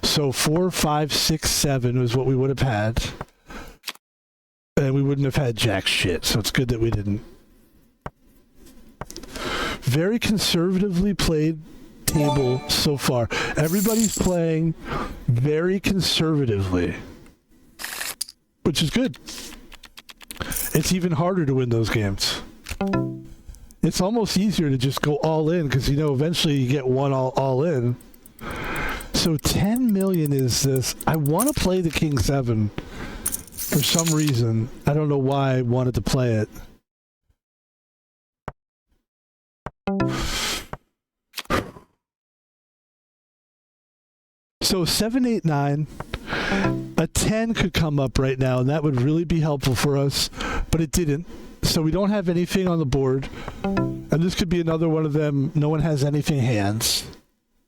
So 4, 5, 6, 7 was what we would have had. And we wouldn't have had jack shit, so it's good that we didn't. Very conservatively played table so far. Everybody's playing very conservatively, which is good. It's even harder to win those games. It's almost easier to just go all in because, you know, eventually you get one all in. So 10 million is this. I want to play the King 7. For some reason, I don't know why I wanted to play it. So 7, 8, 9, a 10 could come up right now, and that would really be helpful for us, but it didn't. So we don't have anything on the board, and this could be another one of them. No one has anything hands,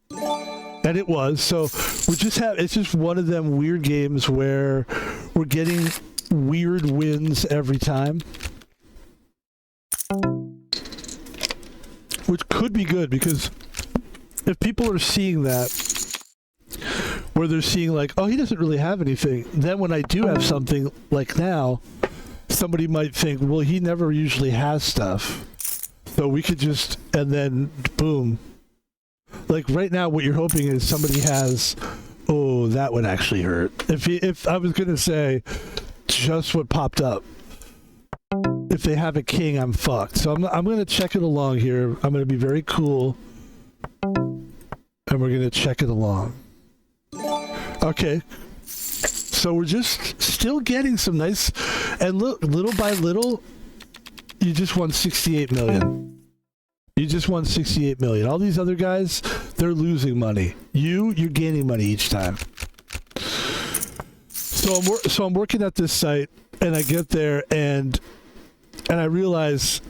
and it was. So it's just one of them weird games where we're getting weird wins every time, which could be good because if people are seeing that, where they're seeing like, oh, he doesn't really have anything, then when I do have something like now, somebody might think, well, he never usually has stuff, so we could just, and then boom. Like right now what you're hoping is somebody has, oh, that would actually hurt. If I was gonna say just what popped up, if they have a king, I'm fucked. So I'm gonna check it along here. I'm gonna be very cool, and we're gonna check it along. Okay, so we're just still getting some nice, and look, little by little, you just won 68 million. You just won 68 million. All these other guys, they're losing money. You're gaining money each time. So I'm working at this site, and I get there, and I realize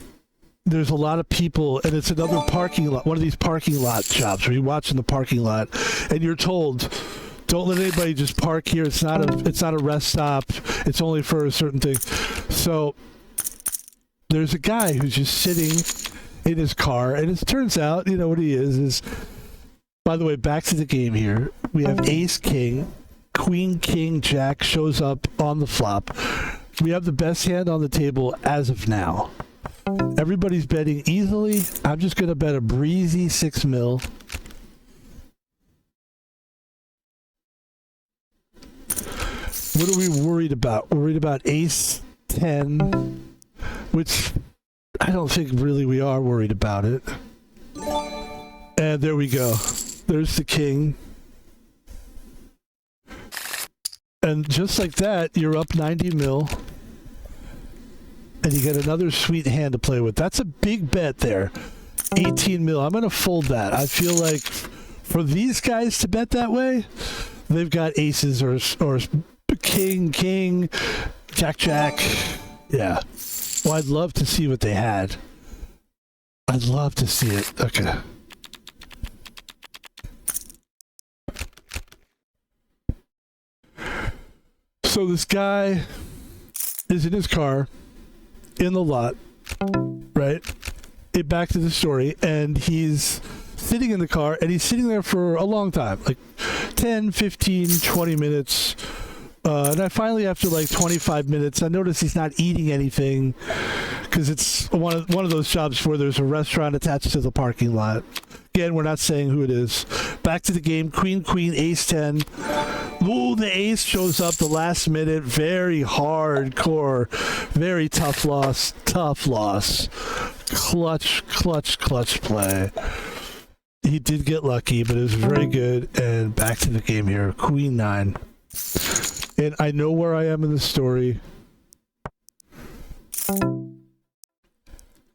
there's a lot of people, and it's another parking lot, one of these parking lot jobs where you watch in the parking lot, and you're told, don't let anybody just park here. It's not a rest stop. It's only for a certain thing. So there's a guy who's just sitting in his car, and it turns out, you know what he is, by the way, back to the game here. We have ace, king, queen, king, jack shows up on the flop. We have the best hand on the table as of now. Everybody's betting easily. I'm just going to bet a breezy 6 mil. What are we worried about? We're worried about ace 10, which I don't think really we are worried about it. And there we go. There's the king. And just like that, you're up 90 mil. And you get another sweet hand to play with. That's a big bet there. 18 mil. I'm going to fold that. I feel like for these guys to bet that way, they've got aces or king, jack. Yeah. Well, I'd love to see what they had. I'd love to see it. Okay. So this guy is in his car in the lot, right? Back to the story, and he's sitting in the car, and he's sitting there for a long time, like 10, 15, 20 minutes. And I finally, after like 25 minutes, I notice he's not eating anything because it's one of those jobs where there's a restaurant attached to the parking lot. Again, we're not saying who it is. Back to the game. Queen, ace 10. Ooh, the ace shows up the last minute. Very hardcore. Very tough loss. Clutch play. He did get lucky, but it was very good. And back to the game here. Queen 9. And I know where I am in the story.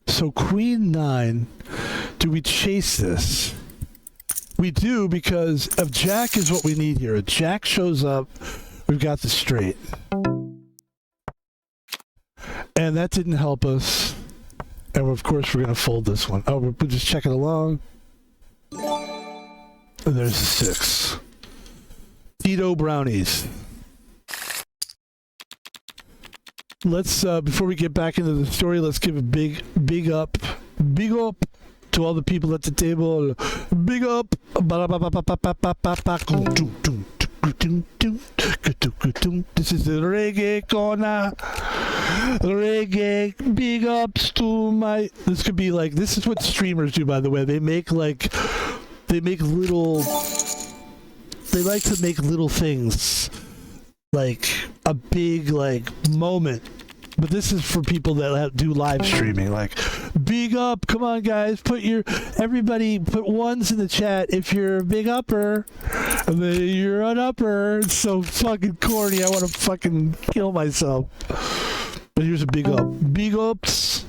So Queen 9, do we chase this? We do, because if Jack is what we need here. If Jack shows up, we've got the straight. And that didn't help us. And of course we're going to fold this one. Oh, we'll just check it along. And there's the 6. Tito Brownies. Let's, before we get back into the story, let's give a big up to all the people at the table. Big up. This is the reggae corner. Reggae. Big ups to my... This could be like... This is what streamers do, by the way. They make little... They like to make little things like a big moment, but this is for people that do live streaming. Like, big up, come on guys, everybody put ones in the chat if you're a big upper. And then you're an upper. It's so fucking corny. I want to fucking kill myself. But here's a big up. Big ups.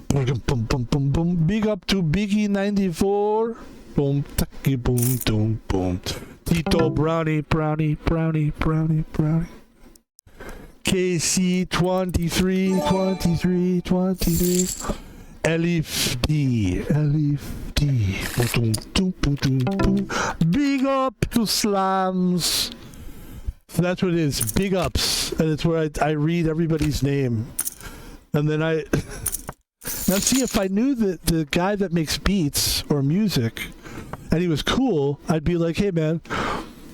Boom, boom, boom, boom, boom. Big up to Biggie94. Boom, taki, boom, boom, boom. Tito Brownie. KC 23. Elif D. Big up to Slams. So that's what it is. Big ups. And it's where I read everybody's name. And then now see, if I knew that the guy that makes beats or music and he was cool, I'd be like, hey man,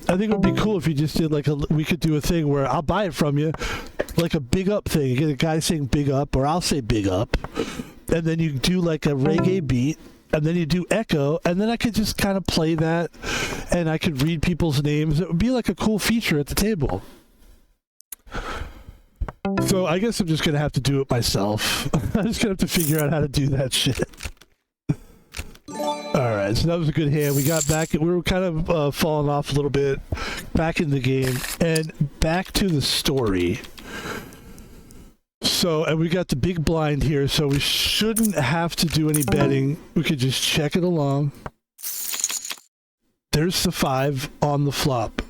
I think it would be cool if you just did we could do a thing where I'll buy it from you, like a big up thing. You get a guy saying big up, or I'll say big up, and then you do like a reggae beat, and then you do echo, and then I could just kind of play that, and I could read people's names. It would be like a cool feature at the table. So I guess I'm just gonna have to do it myself. I'm just gonna have to figure out how to do that shit. Alright, so that was a good hand. We got back, we were kind of falling off a little bit, back in the game, and back to the story. So, and we got the big blind here, so we shouldn't have to do any betting. We could just check it along. There's the 5 on the flop.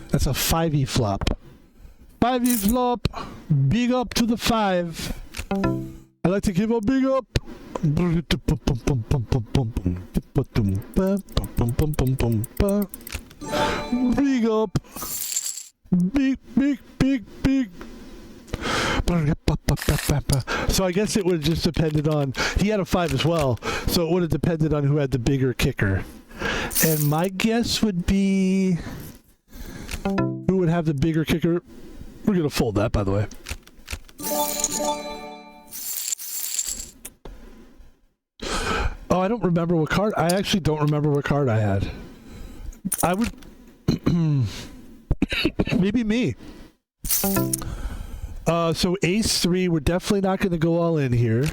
That's a 5e flop. 5e flop. Big up to the 5. I like to give a big up. Big up. Big. So I guess it would have just depended on, he had a 5 as well, so it would have depended on who had the bigger kicker. And my guess would be, who would have the bigger kicker? We're gonna fold that, by the way. Oh, I don't remember what card. I actually don't remember what card I had. I would maybe me. So ace 3, we're definitely not going to go all in here.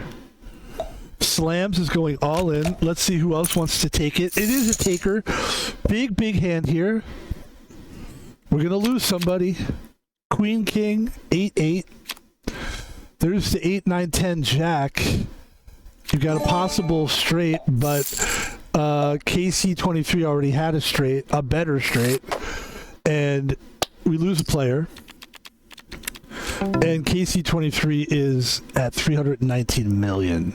Slams is going all in. Let's see who else wants to take it. It is a taker. Big hand here. We're going to lose somebody. Queen, King, 8-8. There's the 8-9-10 Jack. You got a possible straight, but KC23 already had a better straight. And we lose a player. And KC23 is at 319 million.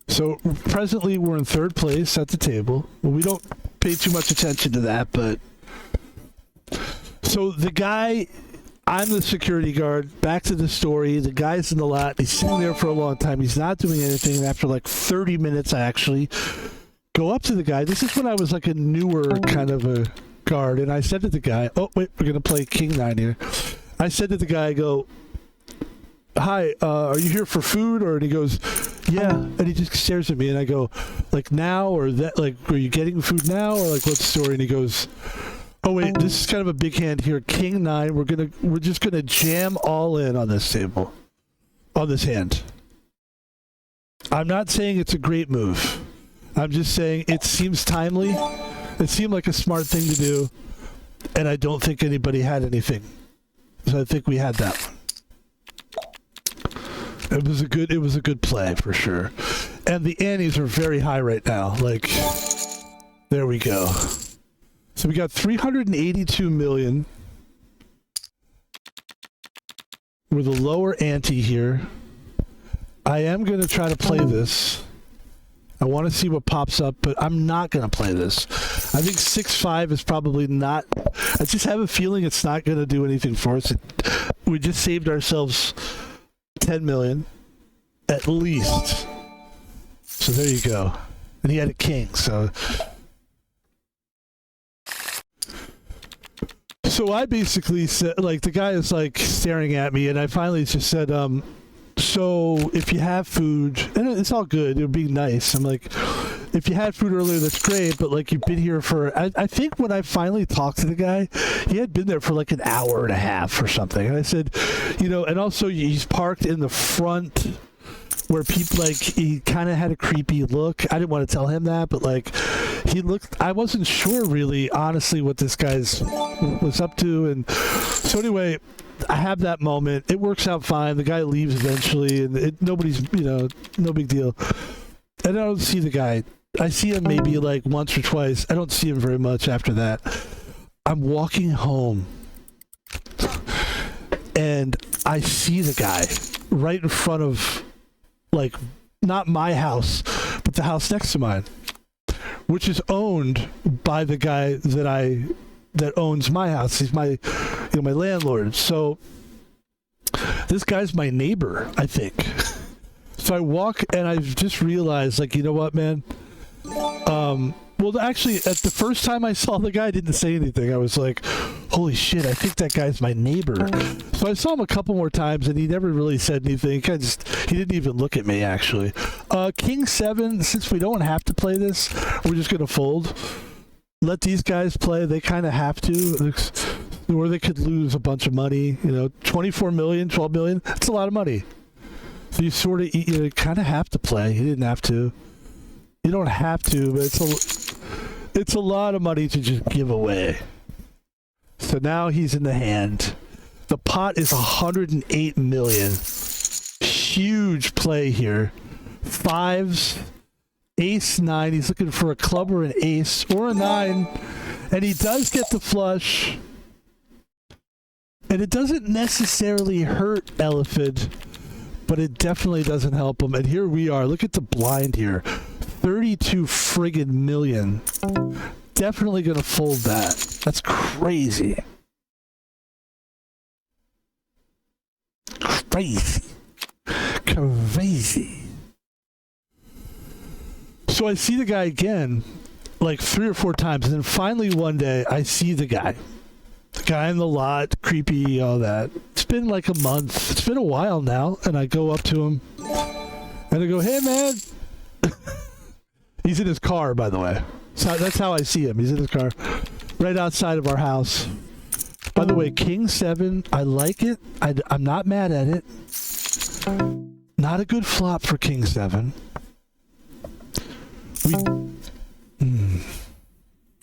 So presently we're in 3rd place at the table. Well, we don't pay too much attention to that, but so the guy, I'm the security guard. Back to the story. The guy's in the lot. He's sitting there for a long time. He's not doing anything. And after like 30 minutes, I actually go up to the guy. This is when I was like a newer kind of a guard. And I said to the guy, oh, wait, we're going to play King 9 here. I said to the guy, I go, hi, are you here for food? And he goes, yeah. And he just stares at me and I go, like now or that, like, are you getting food now or like what's the story? And he goes, oh wait, this is kind of a big hand here. King 9, we're just gonna jam all in on this table. On this hand. I'm not saying it's a great move. I'm just saying it seems timely. It seemed like a smart thing to do. And I don't think anybody had anything. So I think we had that one. It was a good play for sure. And the antes are very high right now. Like, there we go. So we got 382 million. With a lower ante here. I am going to try to play this. I want to see what pops up, but I'm not going to play this. I think 6-5 is probably not... I just have a feeling it's not going to do anything for us. We just saved ourselves 10 million. At least. So there you go. And he had a king, so... So I basically said, like, the guy is, like, staring at me, and I finally just said, so if you have food, and it's all good, it would be nice. I'm like, if you had food earlier, that's great, but like you've been here for, I think when I finally talked to the guy, he had been there for like an hour and a half or something. And I said, you know, and also he's parked in the front where people, like, he kind of had a creepy look. I didn't want to tell him that, but like he looked, I wasn't sure really honestly what this guy's was up to. And so anyway, I have that moment. It works out fine. The guy leaves eventually, and nobody's, no big deal. And I don't see the guy. I see him maybe like once or twice. I don't see him very much after that. I'm walking home and I see the guy right in front of, like, not my house, but the house next to mine, which is owned by the guy that owns my house. He's my landlord. So this guy's my neighbor, I think. So I walk and I've just realized, like, you know what, man? Well, actually, at the first time I saw the guy, I didn't say anything. I was like, holy shit, I think that guy's my neighbor. So I saw him a couple more times, and he never really said anything. He didn't even look at me, actually. King 7, since we don't have to play this, we're just going to fold. Let these guys play. They kind of have to, or they could lose a bunch of money. 24 million, 12 million, that's a lot of money. So you sort of, kind of have to play. You didn't have to. You don't have to, but it's a lot of money to just give away. So now he's in the hand. The pot is 108 million. Huge play here. Fives, ace 9. He's looking for a club or an ace or a 9. And he does get the flush. And it doesn't necessarily hurt Elephant, but it definitely doesn't help him. And here we are. Look at the blind here. 32 friggin' million. Definitely gonna fold that. That's crazy. Crazy. So I see the guy again, like 3 or 4 times, and then finally one day I see the guy. The guy in the lot, creepy, all that. It's been like a month. It's been a while now, and I go up to him, and I go, hey, man. He's in his car, by the way. So that's how I see him. He's in his car right outside of our house. By the way, King 7, I like it. I'm not mad at it. Not a good flop for King 7.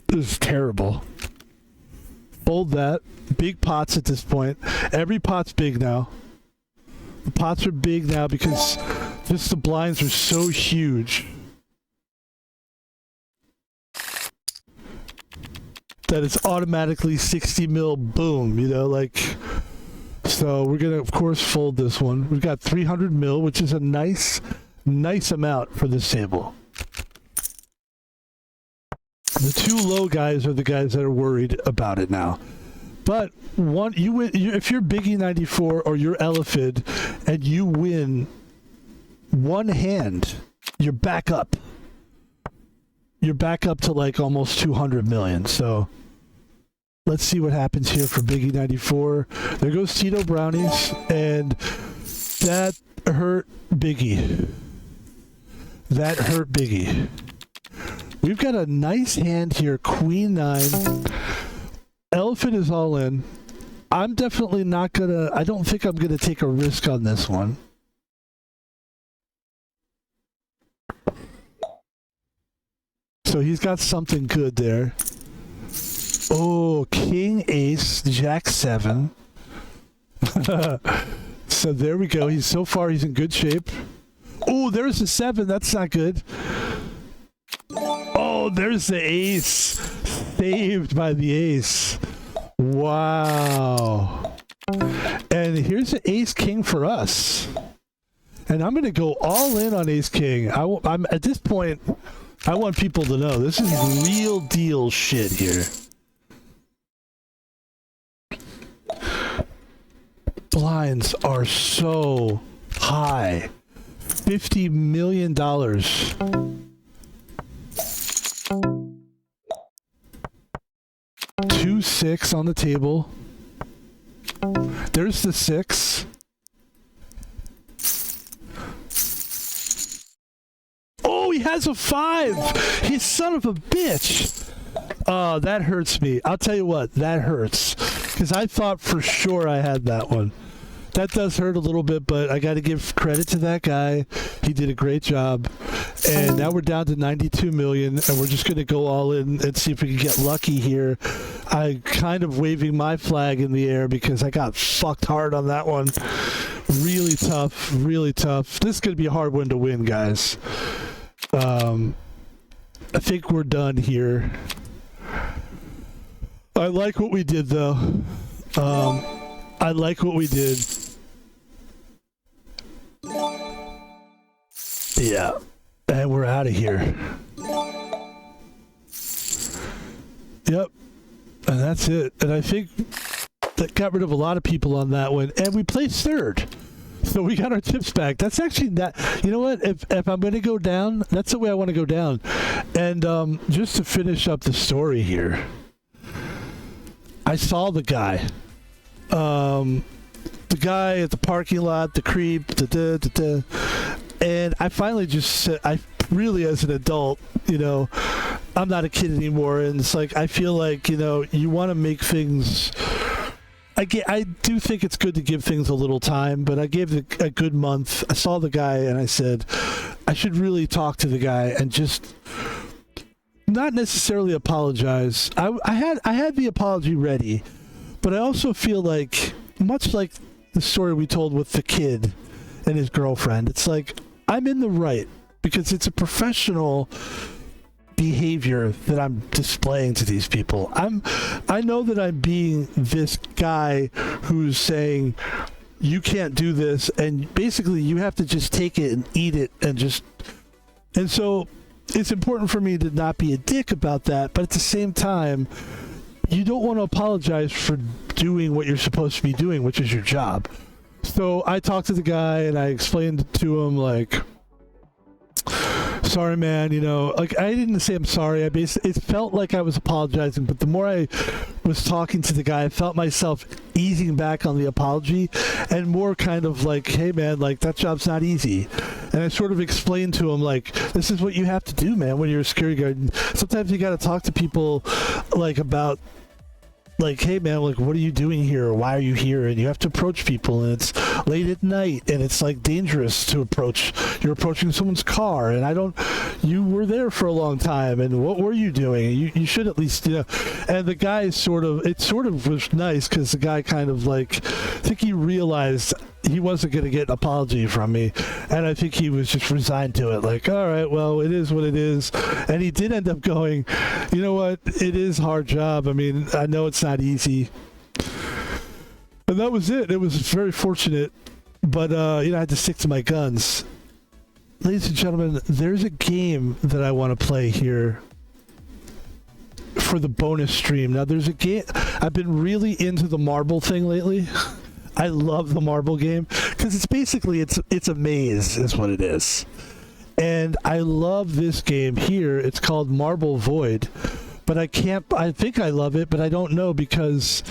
This is terrible. Fold that. Big pots at this point. Every pot's big now. The pots are big now because just the blinds are so huge that it's automatically 60 mil, boom, so we're gonna of course fold this one. We've got 300 mil, which is a nice amount for this table. The 2 low guys are the guys that are worried about it now. But if you're Biggie 94 or you're Elephant and you win one hand, you're back up. You're back up to like almost 200 million. So let's see what happens here for Biggie 94. There goes Tito Brownies, and that hurt Biggie. That hurt Biggie. We've got a nice hand here, Queen 9. Elephant is all in. I'm definitely not gonna, I don't think I'm gonna take a risk on this one. So he's got something good there. Oh, King Ace, Jack 7. So there we go. So far he's in good shape. Oh, there's a 7. That's not good. Oh, there's the ace. Saved by the ace. Wow. And here's the ace king for us. And I'm going to go all in on ace king. I'm at this point, I want people to know this is real deal shit here. Blinds are so high. $50 million. 2-6 on the table. There's the 6. Oh, he has a 5. He son of a bitch. Oh, that hurts me. I'll tell you what, that hurts. Because I thought for sure I had that one. That does hurt a little bit, but I got to give credit to that guy. He did a great job. And now we're down to 92 million, and we're just going to go all in and see if we can get lucky here. I kind of waving my flag in the air because I got fucked hard on that one. Really tough, really tough. This is going to be a hard one to win, guys. I think we're done here. I like what we did, though. I like what we did. Yeah. And we're out of here. Yep. And that's it. And I think that got rid of a lot of people on that one. And we placed third. So we got our tips back. That's actually not... You know what? If I'm going to go down, that's the way I want to go down. And just to finish up the story here, I saw the guy. The guy at the parking lot, the creep, and I finally just said, I really, as an adult, you know, I'm not a kid anymore, and it's like, I feel like, you know, you want to make things, I do think it's good to give things a little time, but I gave it a good month. I saw the guy, and I said, I should really talk to the guy and just not necessarily apologize. I had the apology ready, but I also feel like, much like the story we told with the kid and his girlfriend, it's like, I'm in the right because it's a professional behavior that I'm displaying to these people. I know that I'm being this guy who's saying you can't do this, and basically you have to just take it and eat it and so it's important for me to not be a dick about that, but at the same time, you don't want to apologize for doing what you're supposed to be doing, which is your job. So I talked to the guy and I explained to him, like, sorry, man, you know, like, I didn't say I'm sorry. It felt like I was apologizing, but the more I was talking to the guy, I felt myself easing back on the apology and more kind of like, hey, man, like, that job's not easy. And I sort of explained to him, like, this is what you have to do, man, when you're a security guard. And sometimes you got to talk to people, like, about, like, hey, man, like, what are you doing here? Or why are you here? And you have to approach people, and it's late at night, and it's, like, dangerous to approach. You're approaching someone's car, and you were there for a long time, and what were you doing? You should at least, you know. And the guy it sort of was nice, because the guy kind of, like, I think he realized he wasn't going to get an apology from me, and I think he was just resigned to it, like, all right, well, it is what it is. And he did end up going, you know what, it is a hard job. I mean, I know it's not easy. And that was it. It was very fortunate, but you know, I had to stick to my guns. Ladies and gentlemen, there's a game that I want to play here for the bonus stream. Now, there's a game, I've been really into the marble thing lately. I love the marble game because it's basically it's a maze is what it is, and I love this game here. It's called Marble Void, but I think I love it, but I don't know because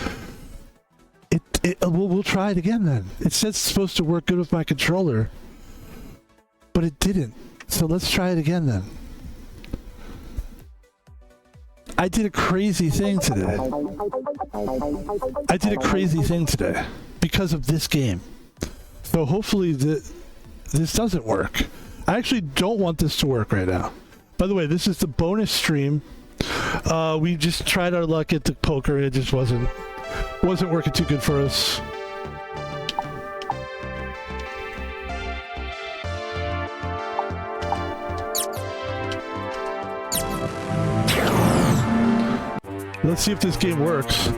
we'll try it again then. It says it's supposed to work good with my controller, but it didn't. So let's try it again then. I did a crazy thing today. Because of this game. So hopefully this doesn't work. I actually don't want this to work right now. By the way, this is the bonus stream. We just tried our luck at the poker. It just wasn't working too good for us. Let's see if this game works.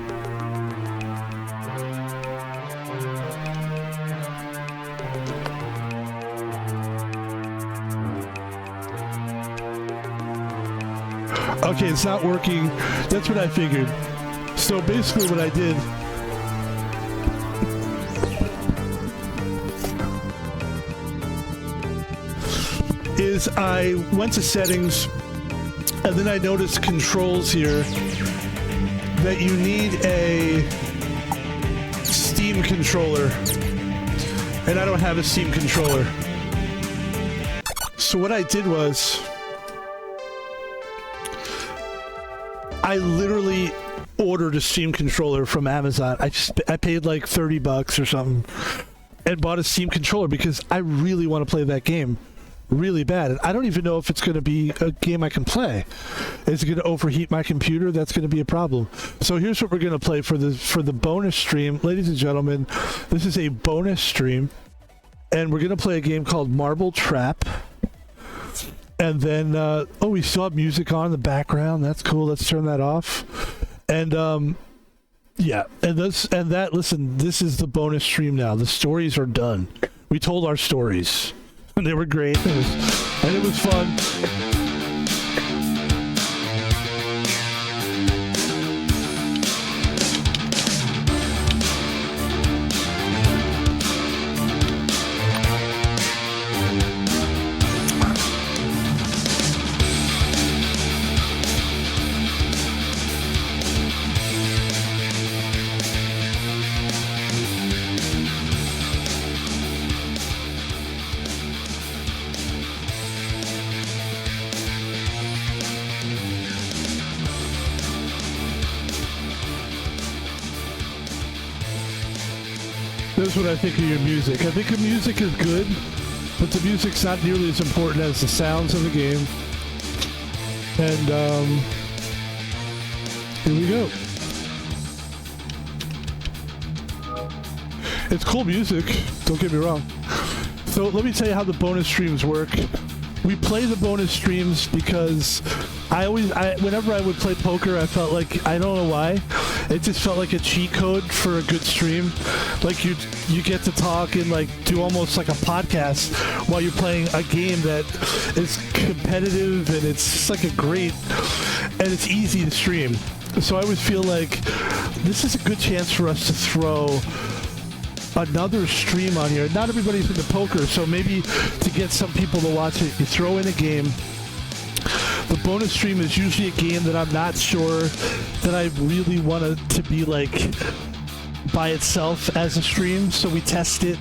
Okay, it's not working. That's what I figured. So basically what I did is I went to settings, and then I noticed controls here that you need a Steam controller, and I don't have a Steam controller. So what I did was I literally ordered a Steam controller from Amazon. I paid like $30 or something and bought a Steam controller because I really want to play that game. really bad. And I don't even know if it's going to be a game I can play. Is it going to overheat my computer? That's going to be a problem. So here's what we're going to play for the bonus stream. Ladies and gentlemen, this is a bonus stream. And we're going to play a game called Marble Trap. And then, we still have music on in the background. That's cool. Let's turn that off. And, yeah. Listen, this is the bonus stream now. The stories are done. We told our stories. And they were great. It was fun. This is what I think of your music. I think the music is good, but the music's not nearly as important as the sounds of the game. And, here we go. It's cool music, don't get me wrong. So let me tell you how the bonus streams work. We play the bonus streams because whenever I would play poker, I felt like, I don't know why, it just felt like a cheat code for a good stream. Like you get to talk and like do almost like a podcast while you're playing a game that is competitive and it's just like and it's easy to stream. So I always feel like this is a good chance for us to throw another stream on here. Not everybody's into poker, so maybe to get some people to watch it, you throw in a game. The bonus stream is usually a game that I'm not sure that I really want it to be like by itself as a stream, so we test it.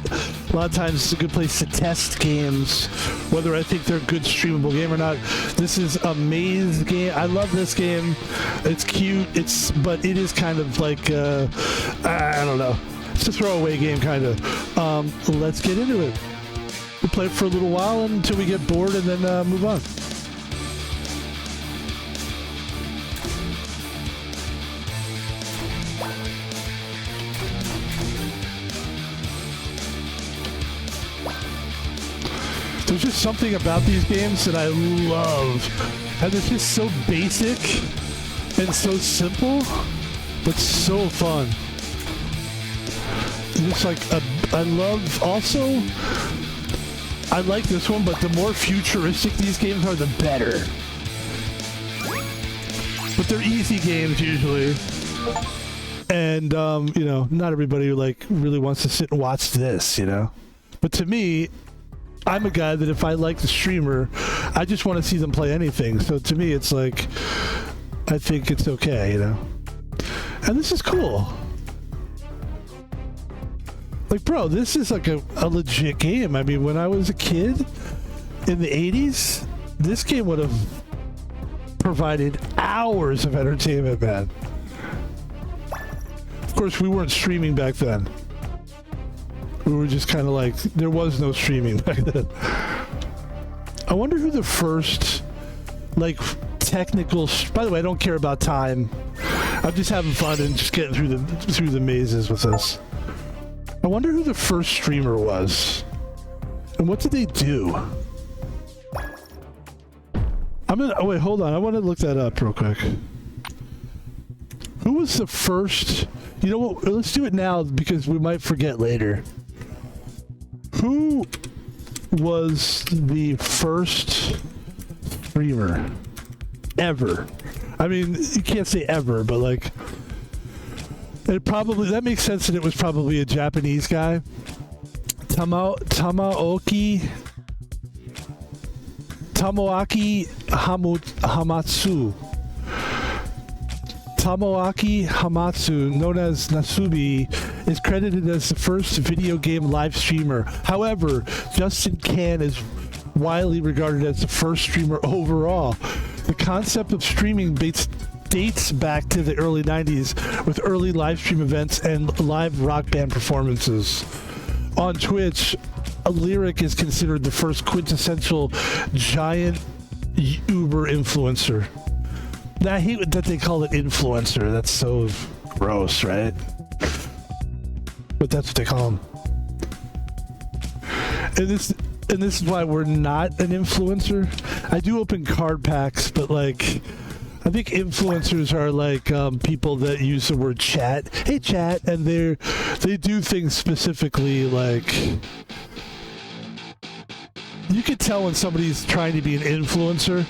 A lot of times it's a good place to test games, whether I think they're a good streamable game or not. This is a maze game. I love this game. It's cute, but it is kind of like, I don't know. It's a throwaway game, kind of. Let's get into it. We'll play it for a little while until we get bored and then move on. There's just something about these games that I love. And it's just so basic and so simple, but so fun. Just like, I love also, I like this one, but the more futuristic these games are, the better. But they're easy games usually. And, not everybody like really wants to sit and watch this, But to me, I'm a guy that if I like the streamer, I just want to see them play anything. So to me, it's like, I think it's okay, And this is cool. Like, bro, this is like a legit game. I mean, when I was a kid in the 80s, this game would have provided hours of entertainment, man. Of course, we weren't streaming back then. We were just kind of like, there was no streaming back then. I wonder who the first, like, technical... By the way, I don't care about time. I'm just having fun and just getting through the mazes with this. I wonder who the first streamer was. And what did they do? Wait, hold on. I want to look that up real quick. Who was the first... You know what? Let's do it now because we might forget later. Who was the first streamer ever? I mean, you can't say ever, but like... that makes sense that it was probably a Japanese guy. Tomoaki Hamatsu. Tomoaki Hamatsu, known as Nasubi, is credited as the first video game live streamer. However, Justin Kan is widely regarded as the first streamer overall. The concept of streaming dates back to the early 90s with early live stream events and live rock band performances. On Twitch, a lyric is considered the first quintessential giant uber influencer. I hate that they call it influencer. That's so gross, right? But that's what they call them. And this is why we're not an influencer. I do open card packs, but like, I think influencers are like people that use the word chat. Hey, chat, and they do things specifically. Like, you can tell when somebody's trying to be an influencer.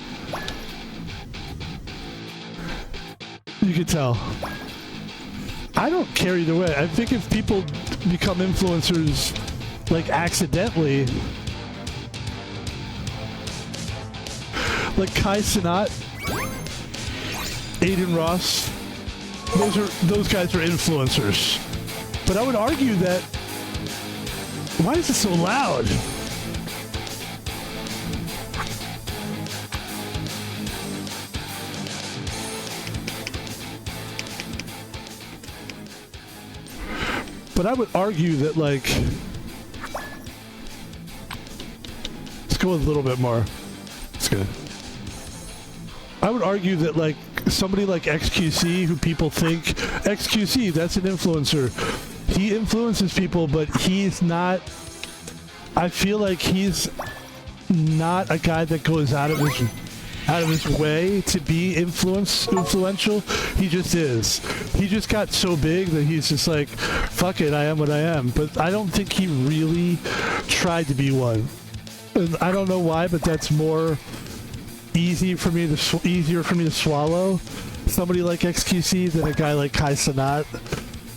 You can tell. I don't care either way. I think if people become influencers like accidentally, like Kai Cenat, Aiden Ross, those guys are influencers. But I would argue that, why is it so loud? But I would argue that, like, let's go a little bit more. That's good. I would argue that, like, somebody like XQC, who people think, XQC, that's an influencer. He influences people, but he's not, I feel like he's not a guy that goes out of his way to be influential. He just is. He just got so big that he's just like, fuck it, I am what I am. But I don't think he really tried to be one. And I don't know why, but that's easier for me to swallow somebody like XQC than a guy like Kai Cenat,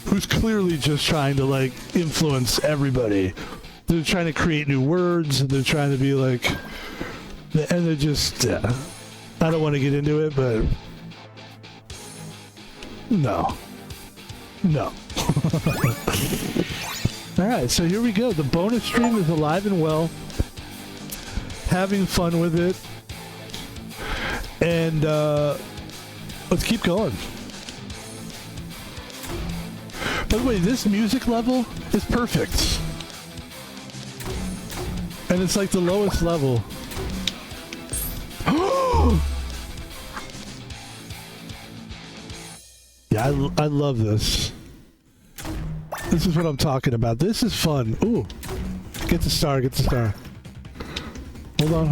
who's clearly just trying to like influence everybody. They're trying to create new words, and they're trying to be like, and they're just, yeah. I don't want to get into it, but no. Alright, so here we go. The bonus stream is alive and well. Having fun with it. And let's keep going. By the way, this music level is perfect. And it's like the lowest level. Yeah, I love this. This is what I'm talking about. This is fun. Ooh. Get the star. Hold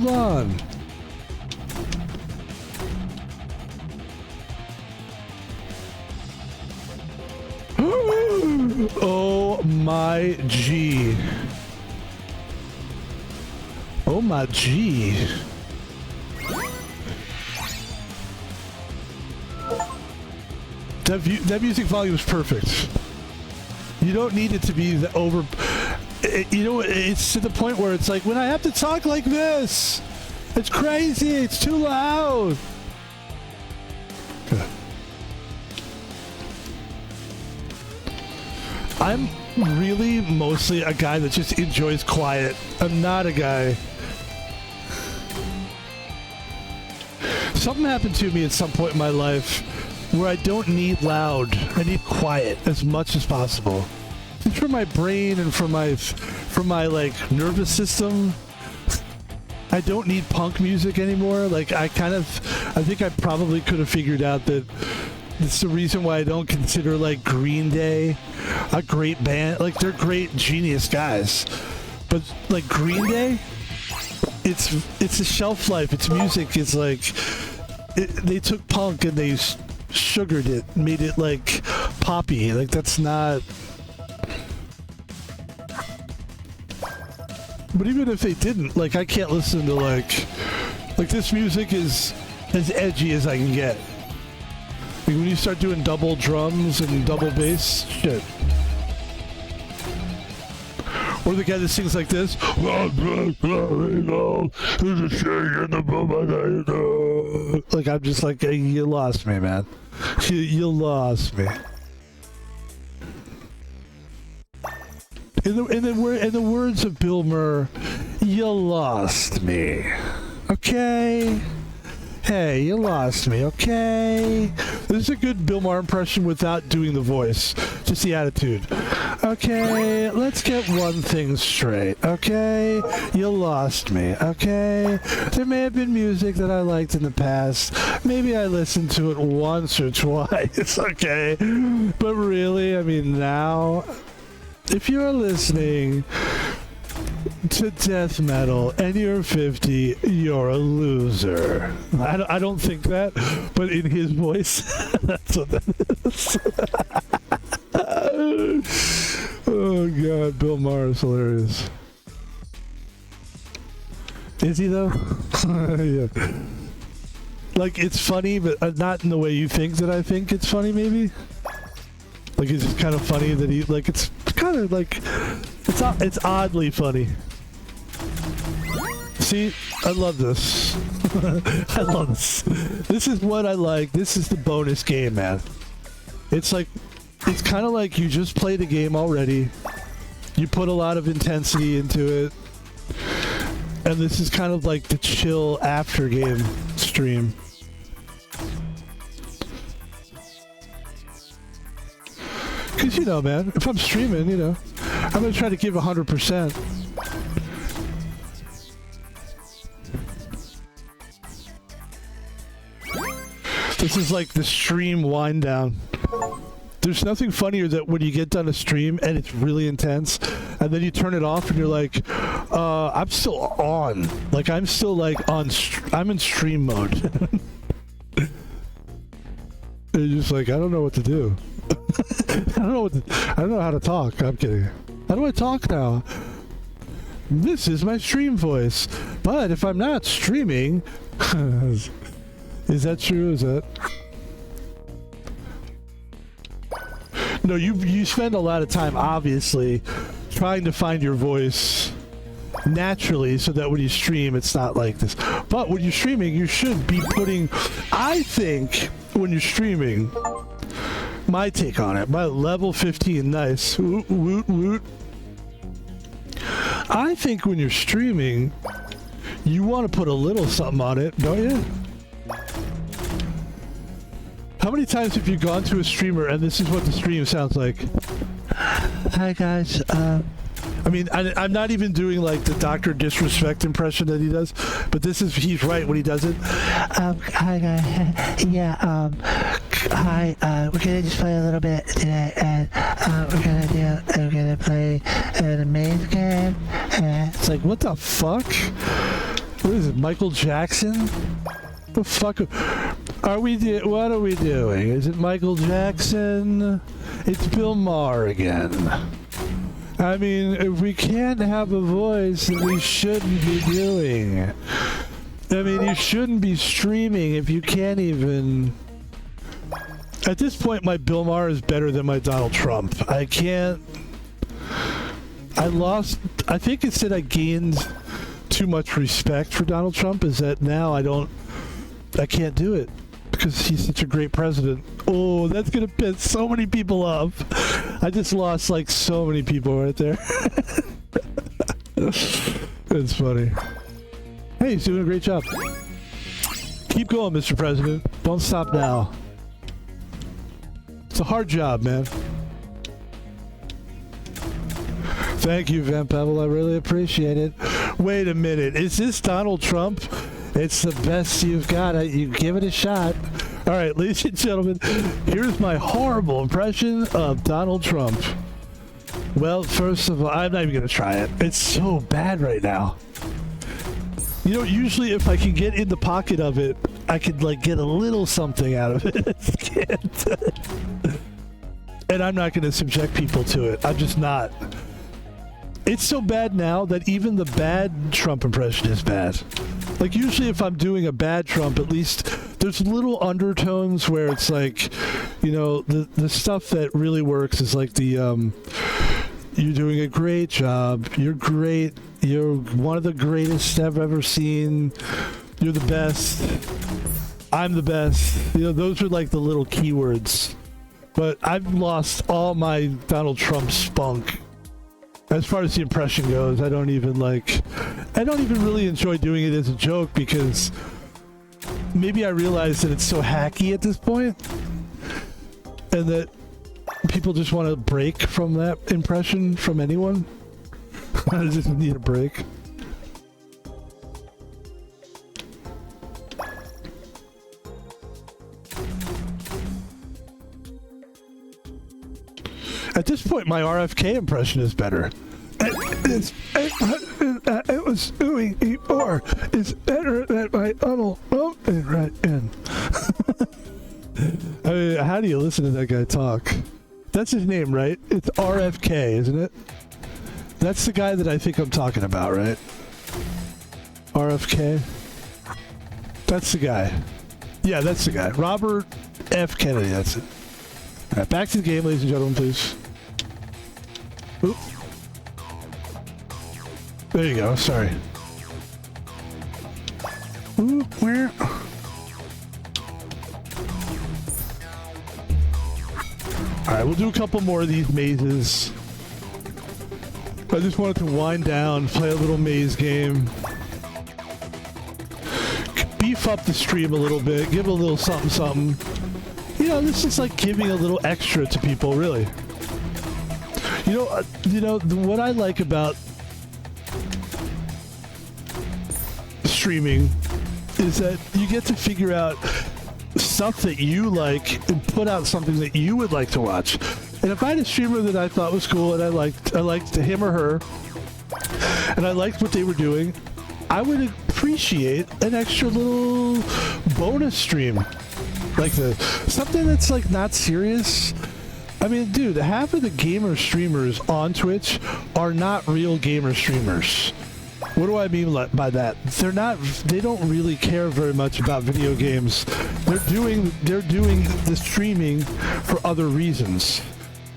on. Oh my G. Oh my G. That music volume is perfect. You don't need it to be the over... it's to the point where it's like, when I have to talk like this, it's crazy, it's too loud. Good. I'm really mostly a guy that just enjoys quiet. I'm not a guy... Something happened to me at some point in my life where I don't need loud. I need quiet as much as possible. It's for my brain and for my like nervous system. I don't need punk music anymore. Like I think I probably could have figured out that it's the reason why I don't consider like Green Day a great band. Like they're great, genius guys, but like Green Day, it's a shelf life. Its music is like they took punk and they sugared it, made it like poppy. Like that's not. But even if they didn't, like I can't listen to like this music is as edgy as I can get. Like when you start doing double drums and double bass, shit. Or the guy that sings like this. Like I'm just like, hey, you lost me, man. You lost me. In the words of Bill Murray, you lost me. Okay? Hey, you lost me, okay? This is a good Bill Maher impression without doing the voice. Just the attitude. Okay, let's get one thing straight, okay? You lost me, okay? There may have been music that I liked in the past. Maybe I listened to it once or twice, okay? But really, I mean, now, if you're listening to death metal and you're 50, you're a loser. I don't think that, but in his voice, that's what that is. Oh god, Bill Maher is hilarious. Is he though? Yeah. Like, it's funny, but not in the way you think that I think it's funny, maybe? Like, it's just kind of funny that he, like, it's kind of like, it's oddly funny. See, I love this. I love this. This is what I like. This is the bonus game, man. It's like, it's kind of like you just played a game already. You put a lot of intensity into it. And this is kind of like the chill after game stream. Because, you know, man, if I'm streaming, you know, I'm going to try to give 100%. This is like the stream wind down. There's nothing funnier than when you get done a stream and it's really intense, and then you turn it off and you're like, I'm still on. Like, I'm still like on, I'm in stream mode. And you're just like, I don't know what to do. I don't know how to talk. I'm kidding. How do I talk now? This is my stream voice. But if I'm not streaming, is that true? Is that? No, you spend a lot of time, obviously, trying to find your voice naturally so that when you stream, it's not like this. But when you're streaming, you should be putting, I think, when you're streaming, my take on it, my level 15, nice, woot, woot, woot. I think when you're streaming, you want to put a little something on it, don't you? How many times have you gone to a streamer and this is what the stream sounds like? Hi guys, I mean, I'm not even doing like the Dr. Disrespect impression that he does, but this is, he's right when he does it. Hi guys, yeah, hi, we're gonna just play a little bit today, and we're gonna play an maze game, and it's like, what the fuck? What is it, Michael Jackson? The fuck are we what are we doing? Is it Michael Jackson? It's Bill Maher again. I mean, if we can't have a voice that we shouldn't be doing. I mean, you shouldn't be streaming if you can't even. At this point, my Bill Maher is better than my Donald Trump. I can't. I lost. I think it's that I gained too much respect for Donald Trump. Is that now I can't do it because he's such a great president. Oh, that's gonna piss so many people off. I just lost like so many people right there. It's funny. Hey, he's doing a great job. Keep going, Mr. President. Don't stop now. It's a hard job, man. Thank you, Van Pebble. I really appreciate it. Wait a minute. Is this Donald Trump? It's the best you've got. You give it a shot. All right, ladies and gentlemen, here's my horrible impression of Donald Trump. Well, first of all, I'm not even going to try it. It's so bad right now. You know, usually if I can get in the pocket of it, I could like get a little something out of it. And I'm not going to subject people to it. I'm just not. It's so bad now that even the bad Trump impression is bad. Like, usually if I'm doing a bad Trump, at least there's little undertones where it's like, you know, the stuff that really works is like the, you're doing a great job, you're great, you're one of the greatest I've ever seen, you're the best, I'm the best. You know, those are like the little keywords. But I've lost all my Donald Trump spunk. As far as the impression goes, I don't even really enjoy doing it as a joke because maybe I realize that it's so hacky at this point, and that people just want to break from that impression from anyone. I just need a break. At this point, my RFK impression is better. It was doing E4 is better than my tunnel right in. I mean, how do you listen to that guy talk? That's his name, right? It's RFK, isn't it? That's the guy that I think I'm talking about, right? RFK? That's the guy. Yeah, that's the guy. Robert F. Kennedy, that's it. All right, back to the game, ladies and gentlemen, please. Oop. There you go, sorry. Ooh, where? Alright, we'll do a couple more of these mazes. I just wanted to wind down, play a little maze game. Beef up the stream a little bit, give a little something something. You know, this is like giving a little extra to people, really. You know, what I like about streaming is that you get to figure out stuff that you like and put out something that you would like to watch. And if I had a streamer that I thought was cool and I liked him or her, and I liked what they were doing, I would appreciate an extra little bonus stream like this. Something that's like not serious. I mean, dude, half of the gamer streamers on Twitch are not real gamer streamers. What do I mean by that? They don't really care very much about video games. They're doing the streaming for other reasons.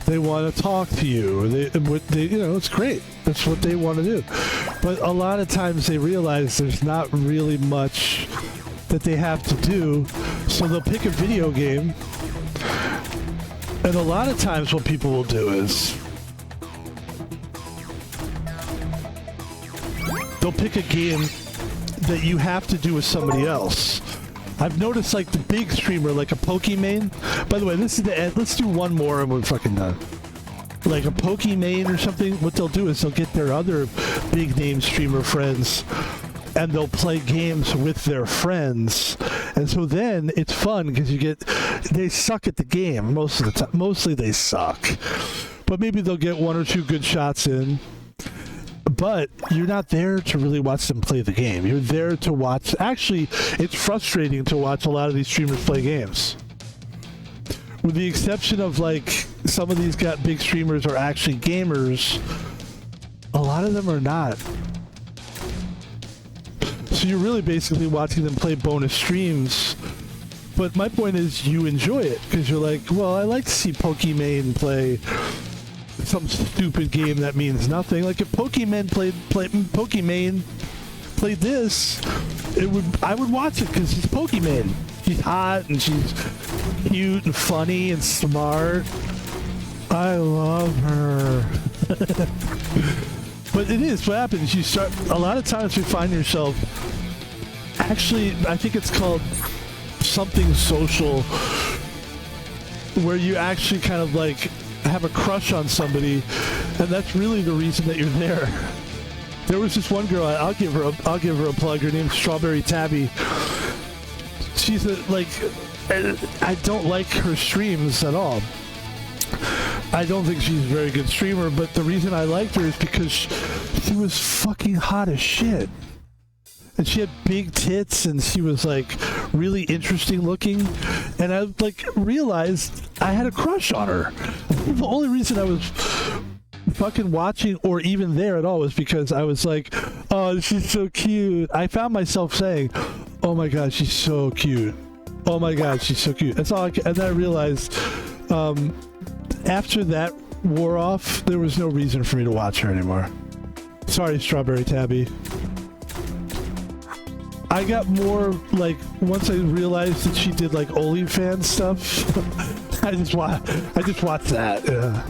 They want to talk to you. You know, it's great. That's what they want to do. But a lot of times they realize there's not really much that they have to do, so they'll pick a video game. And a lot of times what people will do is they'll pick a game that you have to do with somebody else. I've noticed like the big streamer, like a Pokimane. By the way, this is the end. Let's do one more and we're fucking done. Like a Pokimane or something, what they'll do is they'll get their other big name streamer friends and they'll play games with their friends. And so then it's fun because they suck at the game most of the time. Mostly they suck. But maybe they'll get one or two good shots in. But you're not there to really watch them play the game. You're there to watch. Actually, it's frustrating to watch a lot of these streamers play games. With the exception of like some of these big streamers are actually gamers, a lot of them are not. So you're really basically watching them play bonus streams. But my point is you enjoy it because you're like, well, I like to see Pokimane play some stupid game that means nothing. Like if Pokimane played this, I would watch it because she's Pokimane. She's hot and she's cute and funny and smart. I love her. But it is what happens. You start a lot of times you find yourself. Actually, I think it's called something social, where you actually kind of like have a crush on somebody, and that's really the reason that you're there. There was this one girl. I'll give her a plug. Her name's Strawberry Tabby. She's I don't like her streams at all. I don't think she's a very good streamer, but the reason I liked her is because she was fucking hot as shit. And she had big tits, and she was like really interesting looking. And I like realized I had a crush on her. The only reason I was fucking watching or even there at all was because I was like, oh, she's so cute. I found myself saying, oh my god, she's so cute. Oh my god, she's so cute. That's all. And then I realized after that wore off, there was no reason for me to watch her anymore. Sorry, Strawberry Tabby. I got more like once I realized that she did like OnlyFans stuff. I just watched that. Yeah.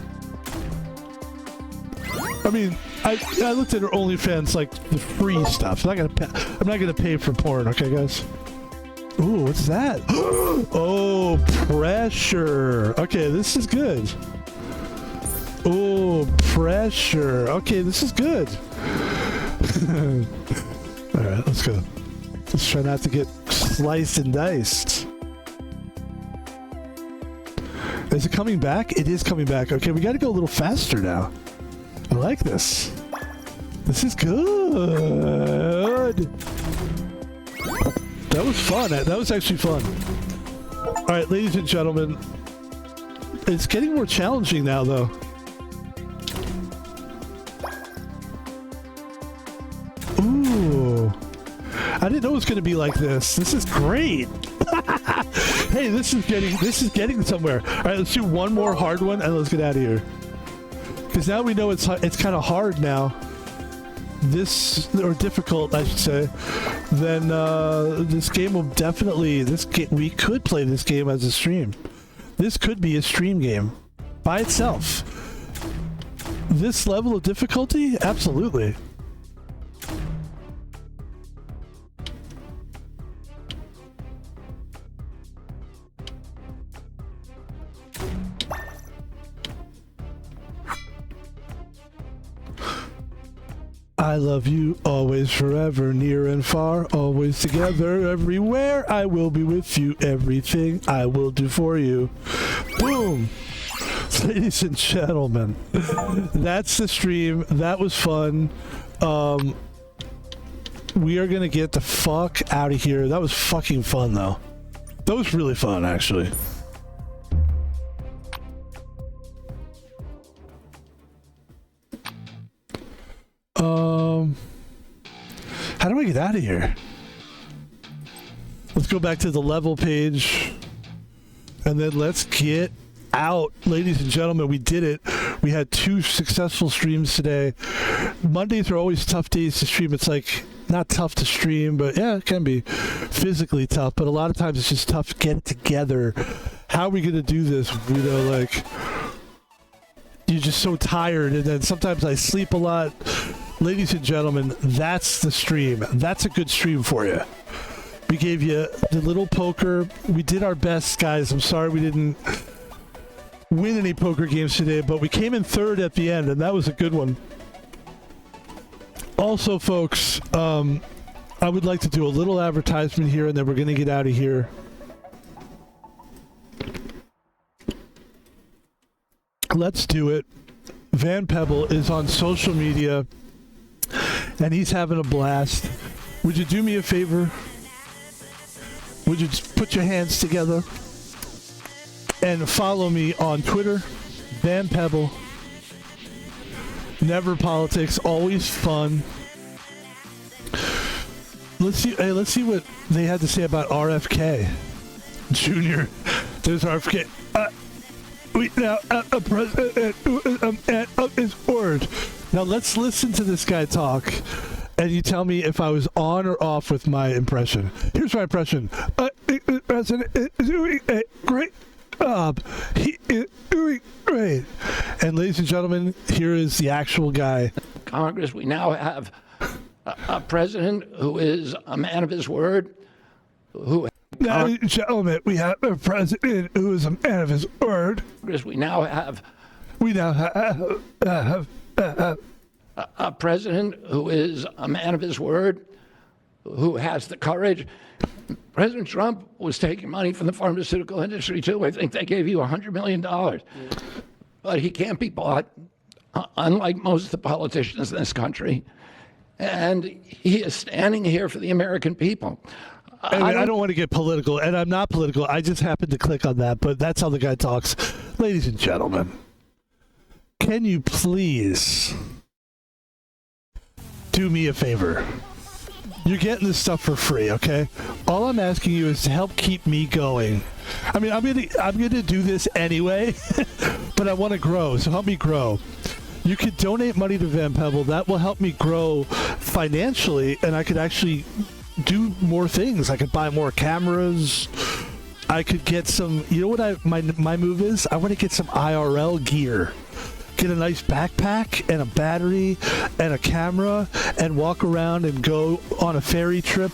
I mean, I looked at her OnlyFans like the free stuff. I'm not gonna pay for porn, okay, guys? Ooh, what's that? Oh, pressure. Okay, this is good. Oh, pressure. Okay, this is good. All right, let's go. Let's try not to get sliced and diced. Is it coming back? It is coming back. Okay, we got to go a little faster now. I like this. This is good. That was fun. That was actually fun. All right, ladies and gentlemen. It's getting more challenging now, though. Ooh. I didn't know it was going to be like this. This is great. Hey, this is getting somewhere. All right, let's do one more hard one and let's get out of here. Because now we know it's kind of hard now. Or difficult, I should say. Then this game will definitely. We could play this game as a stream. This could be a stream game by itself. This level of difficulty, absolutely. I love you always, forever, near and far, always together, everywhere. I will be with you, everything I will do for you. Boom! Ladies and gentlemen, that's the stream. That was fun. We are going to get the fuck out of here. That was fucking fun, though. That was really fun, actually. How do I get out of here? Let's go back to the level page and then let's get out. Ladies and gentlemen, we did it. We had 2 successful streams today. Mondays are always tough days to stream. It's like not tough to stream, but yeah, it can be physically tough, but a lot of times it's just tough to get it together. How are we going to do this? You know, like, you're just so tired, and then sometimes I sleep a lot. Ladies and gentlemen, that's the stream. That's a good stream for you. We gave you the little poker. We did our best, guys. I'm sorry we didn't win any poker games today, but we came in third at the end, and that was a good one. Also, folks, I would like to do a little advertisement here, and then we're going to get out of here. Let's do it. Van Pebble is on social media, and he's having a blast. Would you do me a favor? Would you just put your hands together and follow me on Twitter, Van Pebble. Never politics, always fun. Let's see what they had to say about RFK Jr. There's RFK. We now a president who is a man of his word. Now let's listen to this guy talk, and you tell me if I was on or off with my impression. Here's my impression. The president is doing a great job. He is doing great. And ladies and gentlemen, here is the actual guy. Congress, we now have a president who is a man of his word, who... Ladies and gentlemen, we have a president who is a man of his word. We now have a president who is a man of his word, who has the courage. President Trump was taking money from the pharmaceutical industry, too. I think they gave you $100 million. But he can't be bought, unlike most of the politicians in this country. And he is standing here for the American people. I don't want to get political, and I'm not political. I just happened to click on that, but that's how the guy talks. Ladies and gentlemen, can you please do me a favor? You're getting this stuff for free, okay? All I'm asking you is to help keep me going. I mean, I'm gonna do this anyway, but I want to grow, so help me grow. You could donate money to Van Pebble. That will help me grow financially, and I could actually do more things. I could buy more cameras. I could get some, you know what my move is? I want to get some IRL gear. Get a nice backpack and a battery and a camera and walk around and go on a ferry trip,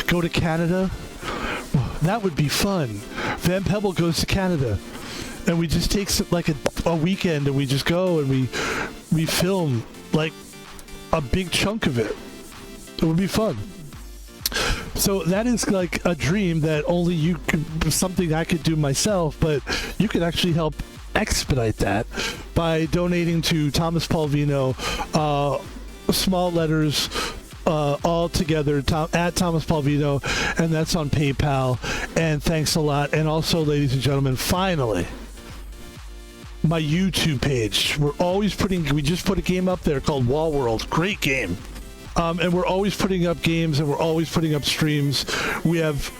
go to Canada. That would be fun. Van Pebble goes to Canada, and we just take like a weekend, and we just go and we film like a big chunk of it. It would be fun. So that is like a dream that only you could, something I could do myself, but you could actually help expedite that by donating to Thomas Paul Vino, small letters, all together, at Thomas Paul Vino, and that's on PayPal. And thanks a lot. And also, ladies and gentlemen, finally, my YouTube page. We just put a game up there called Wall World. Great game. And we're always putting up games, and we're always putting up streams. We have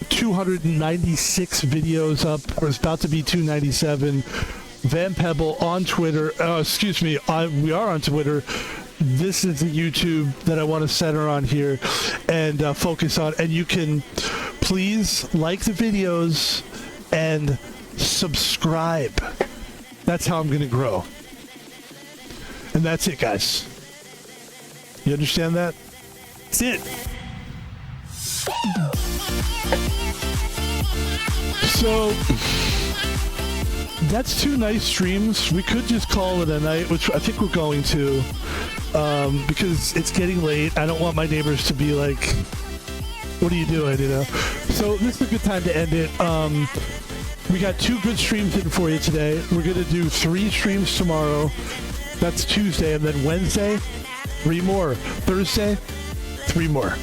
296 videos up. We're about to be 297. Van Pebble on Twitter. We are on Twitter. This is the YouTube that I want to center on here and focus on. And you can please like the videos and subscribe. That's how I'm going to grow. And that's it, guys. You understand that? That's it. So that's 2 nice streams. We could just call it a night, which I think we're going to, because it's getting late. I don't want my neighbors to be like, what are you doing, you know? So this is a good time to end it. We got 2 good streams in for you today. We're going to do 3 streams tomorrow. That's Tuesday. And then Wednesday, 3 more. Thursday, 3 more.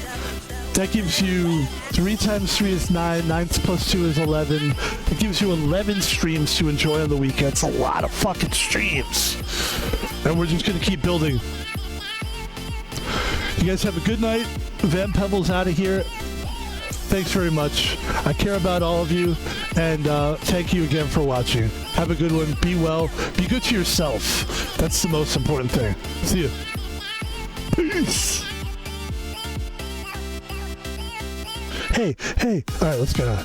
That gives you 3 times 3 is 9. 9 plus 2 is 11. It gives you 11 streams to enjoy on the weekend. It's a lot of fucking streams. And we're just going to keep building. You guys have a good night. Van Pebble's out of here. Thanks very much. I care about all of you. And thank you again for watching. Have a good one. Be well. Be good to yourself. That's the most important thing. See you. Peace. Hey. All right, let's get on.